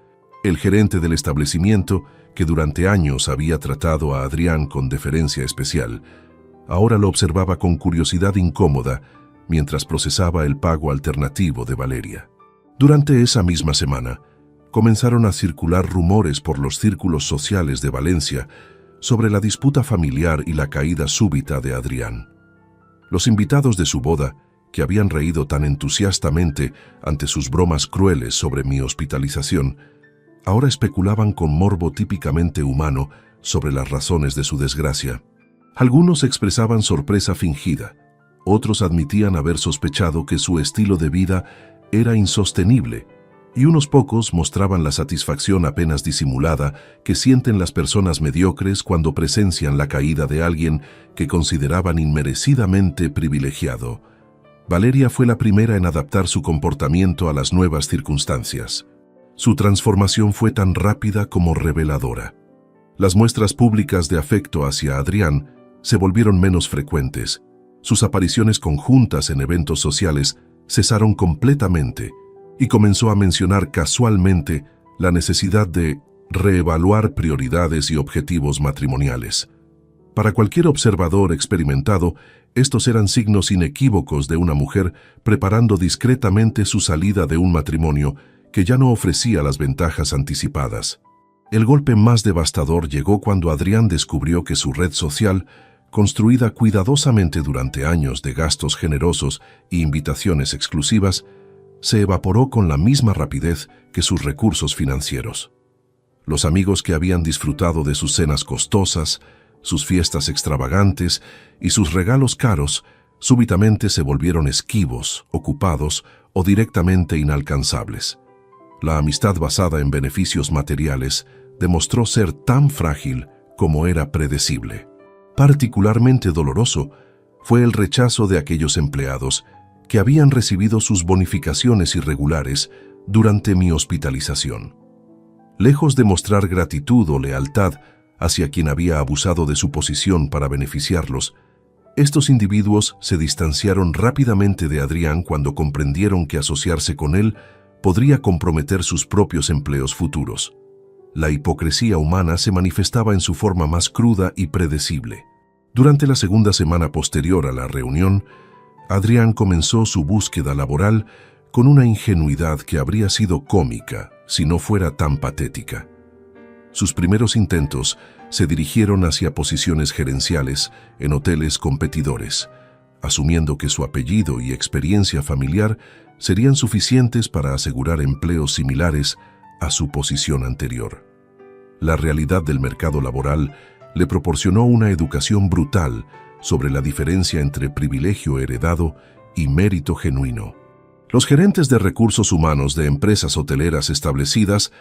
El gerente del establecimiento, que durante años había tratado a Adrián con deferencia especial, ahora lo observaba con curiosidad incómoda mientras procesaba el pago alternativo de Valeria. Durante esa misma semana, comenzaron a circular rumores por los círculos sociales de Valencia sobre la disputa familiar y la caída súbita de Adrián. Los invitados de su boda, que habían reído tan entusiastamente ante sus bromas crueles sobre mi hospitalización, ahora especulaban con morbo típicamente humano sobre las razones de su desgracia. Algunos expresaban sorpresa fingida, otros admitían haber sospechado que su estilo de vida era insostenible, y unos pocos mostraban la satisfacción apenas disimulada que sienten las personas mediocres cuando presencian la caída de alguien que consideraban inmerecidamente privilegiado. Valeria fue la primera en adaptar su comportamiento a las nuevas circunstancias. Su transformación fue tan rápida como reveladora. Las muestras públicas de afecto hacia Adrián se volvieron menos frecuentes. Sus apariciones conjuntas en eventos sociales cesaron completamente y comenzó a mencionar casualmente la necesidad de reevaluar prioridades y objetivos matrimoniales. Para cualquier observador experimentado, estos eran signos inequívocos de una mujer preparando discretamente su salida de un matrimonio que ya no ofrecía las ventajas anticipadas. El golpe más devastador llegó cuando Adrián descubrió que su red social, construida cuidadosamente durante años de gastos generosos e invitaciones exclusivas, se evaporó con la misma rapidez que sus recursos financieros. Los amigos que habían disfrutado de sus cenas costosas, sus fiestas extravagantes y sus regalos caros, súbitamente se volvieron esquivos, ocupados o directamente inalcanzables. La amistad basada en beneficios materiales demostró ser tan frágil como era predecible. Particularmente doloroso fue el rechazo de aquellos empleados que habían recibido sus bonificaciones irregulares durante mi hospitalización. Lejos de mostrar gratitud o lealtad hacia quien había abusado de su posición para beneficiarlos, estos individuos se distanciaron rápidamente de Adrián cuando comprendieron que asociarse con él podría comprometer sus propios empleos futuros. La hipocresía humana se manifestaba en su forma más cruda y predecible. Durante la segunda semana posterior a la reunión, Adrián comenzó su búsqueda laboral con una ingenuidad que habría sido cómica si no fuera tan patética. Sus primeros intentos se dirigieron hacia posiciones gerenciales en hoteles competidores, asumiendo que su apellido y experiencia familiar serían suficientes para asegurar empleos similares a su posición anterior. La realidad del mercado laboral le proporcionó una educación brutal sobre la diferencia entre privilegio heredado y mérito genuino. Los gerentes de recursos humanos de empresas hoteleras establecidas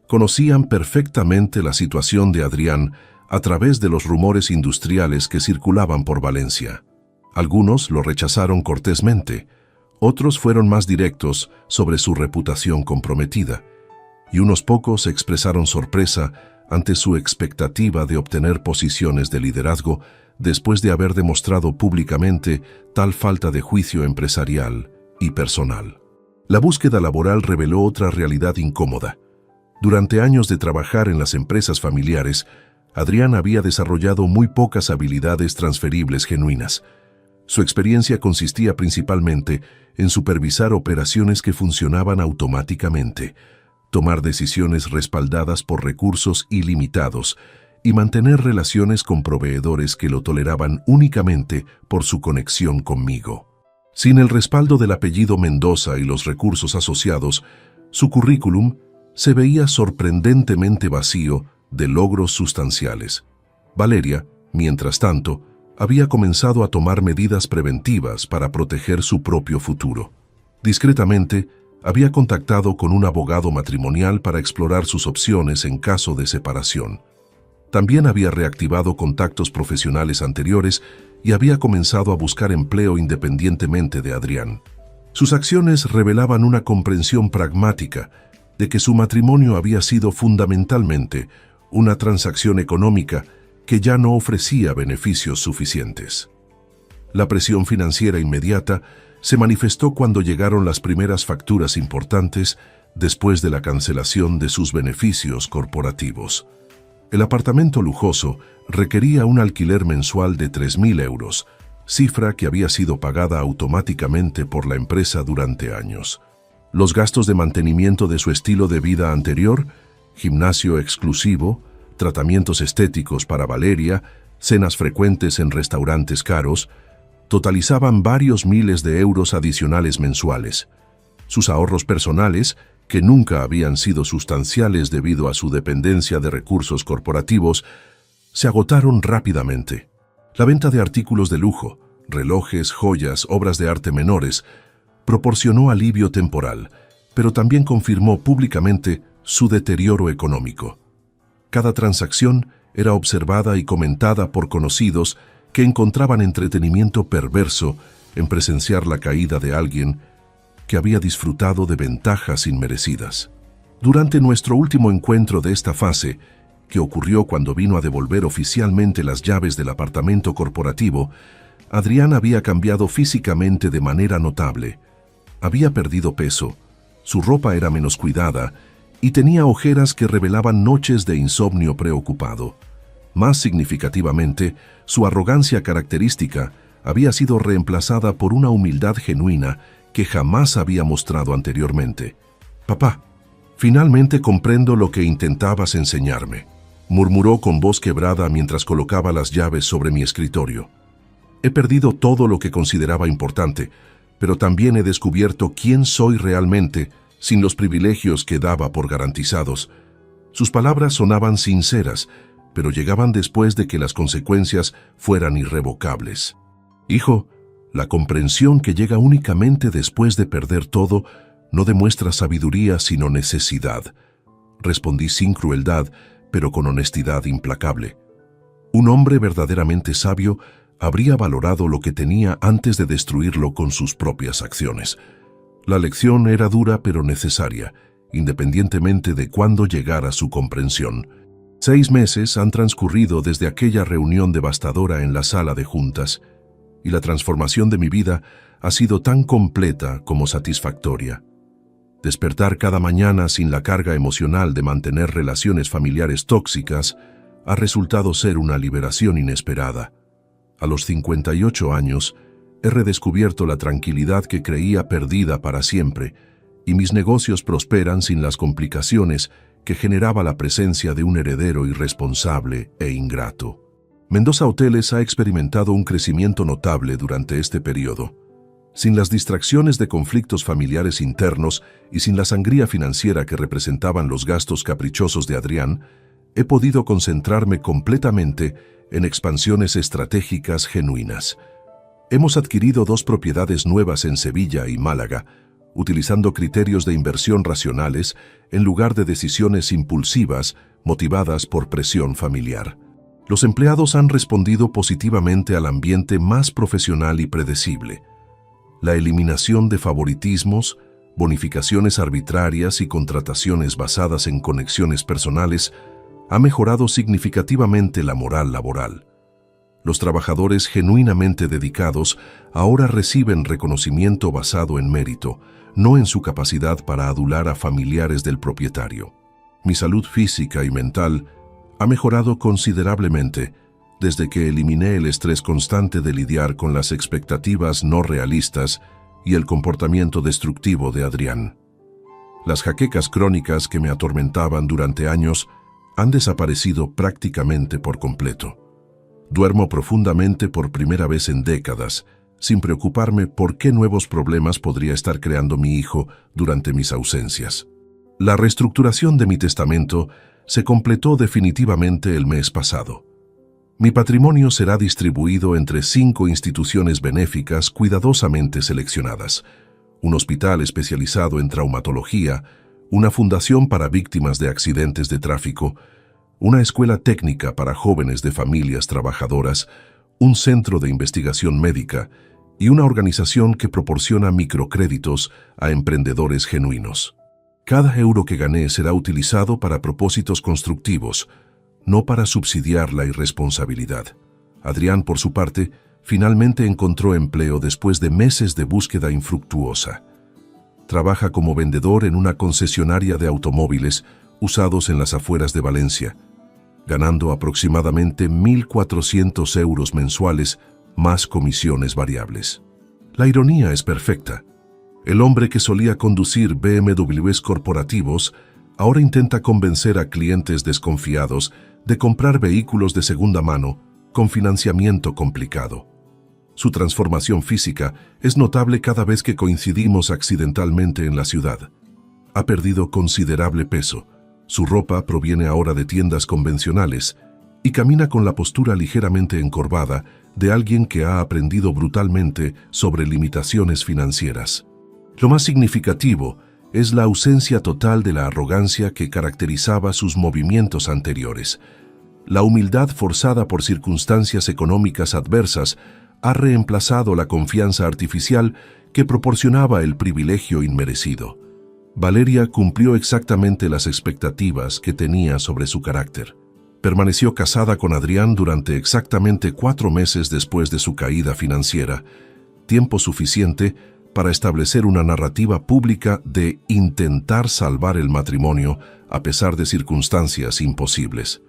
conocían perfectamente la situación de Adrián a través de los rumores industriales que circulaban por Valencia. Algunos lo rechazaron cortésmente, otros fueron más directos sobre su reputación comprometida, y unos pocos expresaron sorpresa ante su expectativa de obtener posiciones de liderazgo después de haber demostrado públicamente tal falta de juicio empresarial y personal. La búsqueda laboral reveló otra realidad incómoda. Durante años de trabajar en las empresas familiares, Adrián había desarrollado muy pocas habilidades transferibles genuinas. Su experiencia consistía principalmente en supervisar operaciones que funcionaban automáticamente, tomar decisiones respaldadas por recursos ilimitados y mantener relaciones con proveedores que lo toleraban únicamente por su conexión conmigo. Sin el respaldo del apellido Mendoza y los recursos asociados, su currículum se veía sorprendentemente vacío de logros sustanciales. Valeria, mientras tanto, había comenzado a tomar medidas preventivas para proteger su propio futuro. Discretamente, había contactado con un abogado matrimonial para explorar sus opciones en caso de separación. También había reactivado contactos profesionales anteriores y había comenzado a buscar empleo independientemente de Adrián. Sus acciones revelaban una comprensión pragmática de que su matrimonio había sido fundamentalmente una transacción económica que ya no ofrecía beneficios suficientes. La presión financiera inmediata se manifestó cuando llegaron las primeras facturas importantes después de la cancelación de sus beneficios corporativos. El apartamento lujoso requería un alquiler mensual de 3.000 euros, cifra que había sido pagada automáticamente por la empresa durante años. Los gastos de mantenimiento de su estilo de vida anterior, gimnasio exclusivo, tratamientos estéticos para Valeria, cenas frecuentes en restaurantes caros, totalizaban varios miles de euros adicionales mensuales. Sus ahorros personales, que nunca habían sido sustanciales debido a su dependencia de recursos corporativos, se agotaron rápidamente. La venta de artículos de lujo, relojes, joyas, obras de arte menores, proporcionó alivio temporal, pero también confirmó públicamente su deterioro económico. Cada transacción era observada y comentada por conocidos que encontraban entretenimiento perverso en presenciar la caída de alguien que había disfrutado de ventajas inmerecidas. Durante nuestro último encuentro de esta fase, que ocurrió cuando vino a devolver oficialmente las llaves del apartamento corporativo, Adrián había cambiado físicamente de manera notable. Había perdido peso, su ropa era menos cuidada y tenía ojeras que revelaban noches de insomnio preocupado. Más significativamente, su arrogancia característica había sido reemplazada por una humildad genuina que jamás había mostrado anteriormente. «Papá, finalmente comprendo lo que intentabas enseñarme», murmuró con voz quebrada mientras colocaba las llaves sobre mi escritorio. «He perdido todo lo que consideraba importante, pero también he descubierto quién soy realmente sin los privilegios que daba por garantizados». Sus palabras sonaban sinceras, pero llegaban después de que las consecuencias fueran irrevocables. «Hijo, la comprensión que llega únicamente después de perder todo no demuestra sabiduría sino necesidad», respondí sin crueldad, pero con honestidad implacable. Un hombre verdaderamente sabio habría valorado lo que tenía antes de destruirlo con sus propias acciones. La lección era dura pero necesaria, independientemente de cuándo llegara su comprensión. 6 meses han transcurrido desde aquella reunión devastadora en la sala de juntas, y la transformación de mi vida ha sido tan completa como satisfactoria. Despertar cada mañana sin la carga emocional de mantener relaciones familiares tóxicas ha resultado ser una liberación inesperada. A los 58 años, he redescubierto la tranquilidad que creía perdida para siempre, y mis negocios prosperan sin las complicaciones que generaba la presencia de un heredero irresponsable e ingrato. Mendoza Hoteles ha experimentado un crecimiento notable durante este periodo. Sin las distracciones de conflictos familiares internos y sin la sangría financiera que representaban los gastos caprichosos de Adrián, he podido concentrarme completamente en expansiones estratégicas genuinas. Hemos adquirido 2 propiedades nuevas en Sevilla y Málaga, utilizando criterios de inversión racionales en lugar de decisiones impulsivas motivadas por presión familiar. Los empleados han respondido positivamente al ambiente más profesional y predecible. La eliminación de favoritismos, bonificaciones arbitrarias y contrataciones basadas en conexiones personales ha mejorado significativamente la moral laboral. Los trabajadores genuinamente dedicados ahora reciben reconocimiento basado en mérito, no en su capacidad para adular a familiares del propietario. Mi salud física y mental ha mejorado considerablemente desde que eliminé el estrés constante de lidiar con las expectativas no realistas y el comportamiento destructivo de Adrián. Las jaquecas crónicas que me atormentaban durante años han desaparecido prácticamente por completo. Duermo profundamente por primera vez en décadas, sin preocuparme por qué nuevos problemas podría estar creando mi hijo durante mis ausencias. La reestructuración de mi testamento se completó definitivamente el mes pasado. Mi patrimonio será distribuido entre 5 instituciones benéficas cuidadosamente seleccionadas: un hospital especializado en traumatología, una fundación para víctimas de accidentes de tráfico, una escuela técnica para jóvenes de familias trabajadoras, un centro de investigación médica y una organización que proporciona microcréditos a emprendedores genuinos. Cada euro que gané será utilizado para propósitos constructivos, no para subsidiar la irresponsabilidad. Adrián, por su parte, finalmente encontró empleo después de meses de búsqueda infructuosa. Trabaja como vendedor en una concesionaria de automóviles usados en las afueras de Valencia, ganando aproximadamente 1.400 euros mensuales más comisiones variables. La ironía es perfecta. El hombre que solía conducir BMWs corporativos ahora intenta convencer a clientes desconfiados de comprar vehículos de segunda mano con financiamiento complicado. Su transformación física es notable cada vez que coincidimos accidentalmente en la ciudad. Ha perdido considerable peso, su ropa proviene ahora de tiendas convencionales y camina con la postura ligeramente encorvada de alguien que ha aprendido brutalmente sobre limitaciones financieras. Lo más significativo es la ausencia total de la arrogancia que caracterizaba sus movimientos anteriores. La humildad forzada por circunstancias económicas adversas ha reemplazado la confianza artificial que proporcionaba el privilegio inmerecido. Valeria cumplió exactamente las expectativas que tenía sobre su carácter. Permaneció casada con Adrián durante exactamente 4 meses después de su caída financiera, tiempo suficiente para establecer una narrativa pública de intentar salvar el matrimonio a pesar de circunstancias imposibles.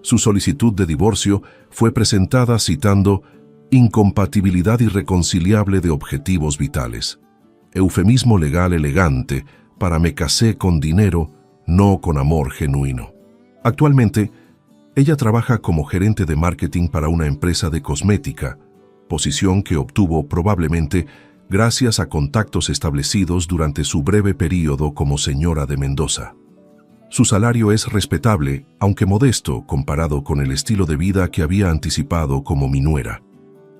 Su solicitud de divorcio fue presentada citando incompatibilidad irreconciliable de objetivos vitales, eufemismo legal elegante para me casé con dinero, no con amor genuino. Actualmente, ella trabaja como gerente de marketing para una empresa de cosmética, posición que obtuvo probablemente gracias a contactos establecidos durante su breve periodo como señora de Mendoza. Su salario es respetable, aunque modesto comparado con el estilo de vida que había anticipado como mi nuera.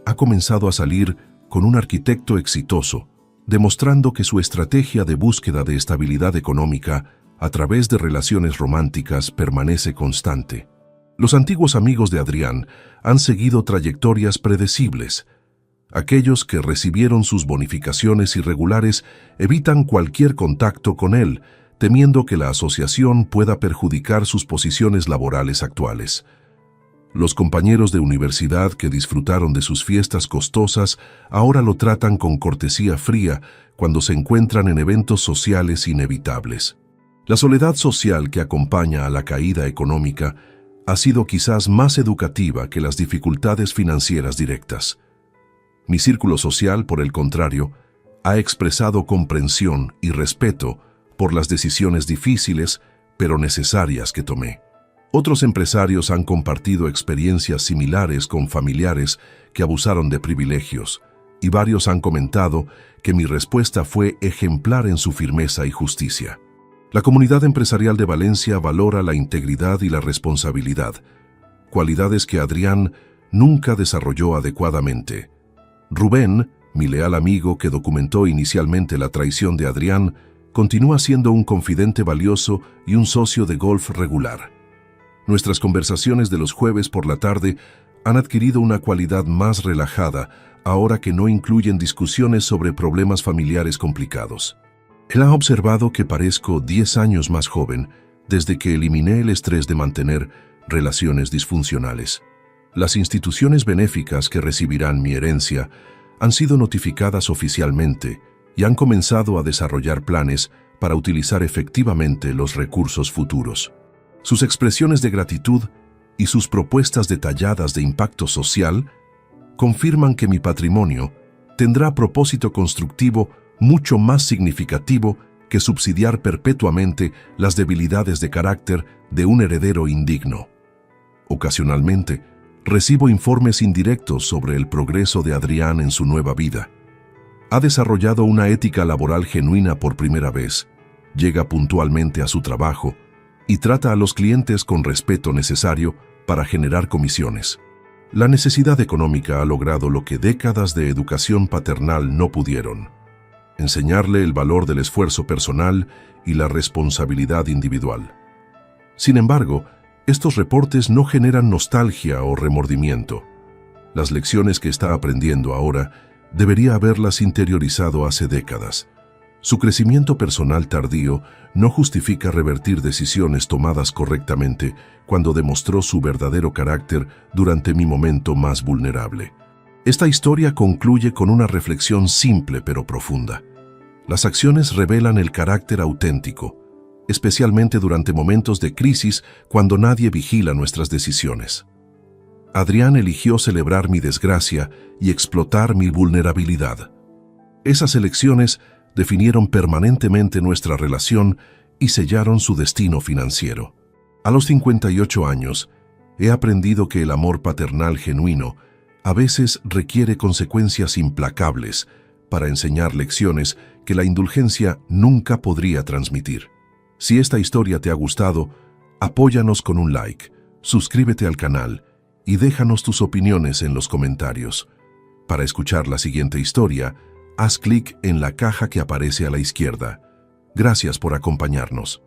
Ha comenzado a salir con un arquitecto exitoso, demostrando que su estrategia de búsqueda de estabilidad económica a través de relaciones románticas permanece constante. Los antiguos amigos de Adrián han seguido trayectorias predecibles. Aquellos que recibieron sus bonificaciones irregulares evitan cualquier contacto con él, temiendo que la asociación pueda perjudicar sus posiciones laborales actuales. Los compañeros de universidad que disfrutaron de sus fiestas costosas ahora lo tratan con cortesía fría cuando se encuentran en eventos sociales inevitables. La soledad social que acompaña a la caída económica ha sido quizás más educativa que las dificultades financieras directas. Mi círculo social, por el contrario, ha expresado comprensión y respeto por las decisiones difíciles pero necesarias que tomé. Otros empresarios han compartido experiencias similares con familiares que abusaron de privilegios, y varios han comentado que mi respuesta fue ejemplar en su firmeza y justicia. La comunidad empresarial de Valencia valora la integridad y la responsabilidad, cualidades que Adrián nunca desarrolló adecuadamente. Rubén, mi leal amigo que documentó inicialmente la traición de Adrián, continúa siendo un confidente valioso y un socio de golf regular. Nuestras conversaciones de los jueves por la tarde han adquirido una cualidad más relajada ahora que no incluyen discusiones sobre problemas familiares complicados. Él ha observado que parezco 10 años más joven desde que eliminé el estrés de mantener relaciones disfuncionales. Las instituciones benéficas que recibirán mi herencia han sido notificadas oficialmente y han comenzado a desarrollar planes para utilizar efectivamente los recursos futuros. Sus expresiones de gratitud y sus propuestas detalladas de impacto social confirman que mi patrimonio tendrá propósito constructivo mucho más significativo que subsidiar perpetuamente las debilidades de carácter de un heredero indigno. Ocasionalmente, recibo informes indirectos sobre el progreso de Adrián en su nueva vida. Ha desarrollado una ética laboral genuina por primera vez, llega puntualmente a su trabajo y trata a los clientes con respeto necesario para generar comisiones. La necesidad económica ha logrado lo que décadas de educación paternal no pudieron: enseñarle el valor del esfuerzo personal y la responsabilidad individual. Sin embargo, estos reportes no generan nostalgia o remordimiento. Las lecciones que está aprendiendo ahora debería haberlas interiorizado hace décadas. Su crecimiento personal tardío no justifica revertir decisiones tomadas correctamente cuando demostró su verdadero carácter durante mi momento más vulnerable. Esta historia concluye con una reflexión simple pero profunda. Las acciones revelan el carácter auténtico, especialmente durante momentos de crisis cuando nadie vigila nuestras decisiones. Adrián eligió celebrar mi desgracia y explotar mi vulnerabilidad. Esas elecciones definieron permanentemente nuestra relación y sellaron su destino financiero. A los 58 años, he aprendido que el amor paternal genuino a veces requiere consecuencias implacables para enseñar lecciones que la indulgencia nunca podría transmitir. Si esta historia te ha gustado, apóyanos con un like, suscríbete al canal y déjanos tus opiniones en los comentarios. Para escuchar la siguiente historia, haz clic en la caja que aparece a la izquierda. Gracias por acompañarnos.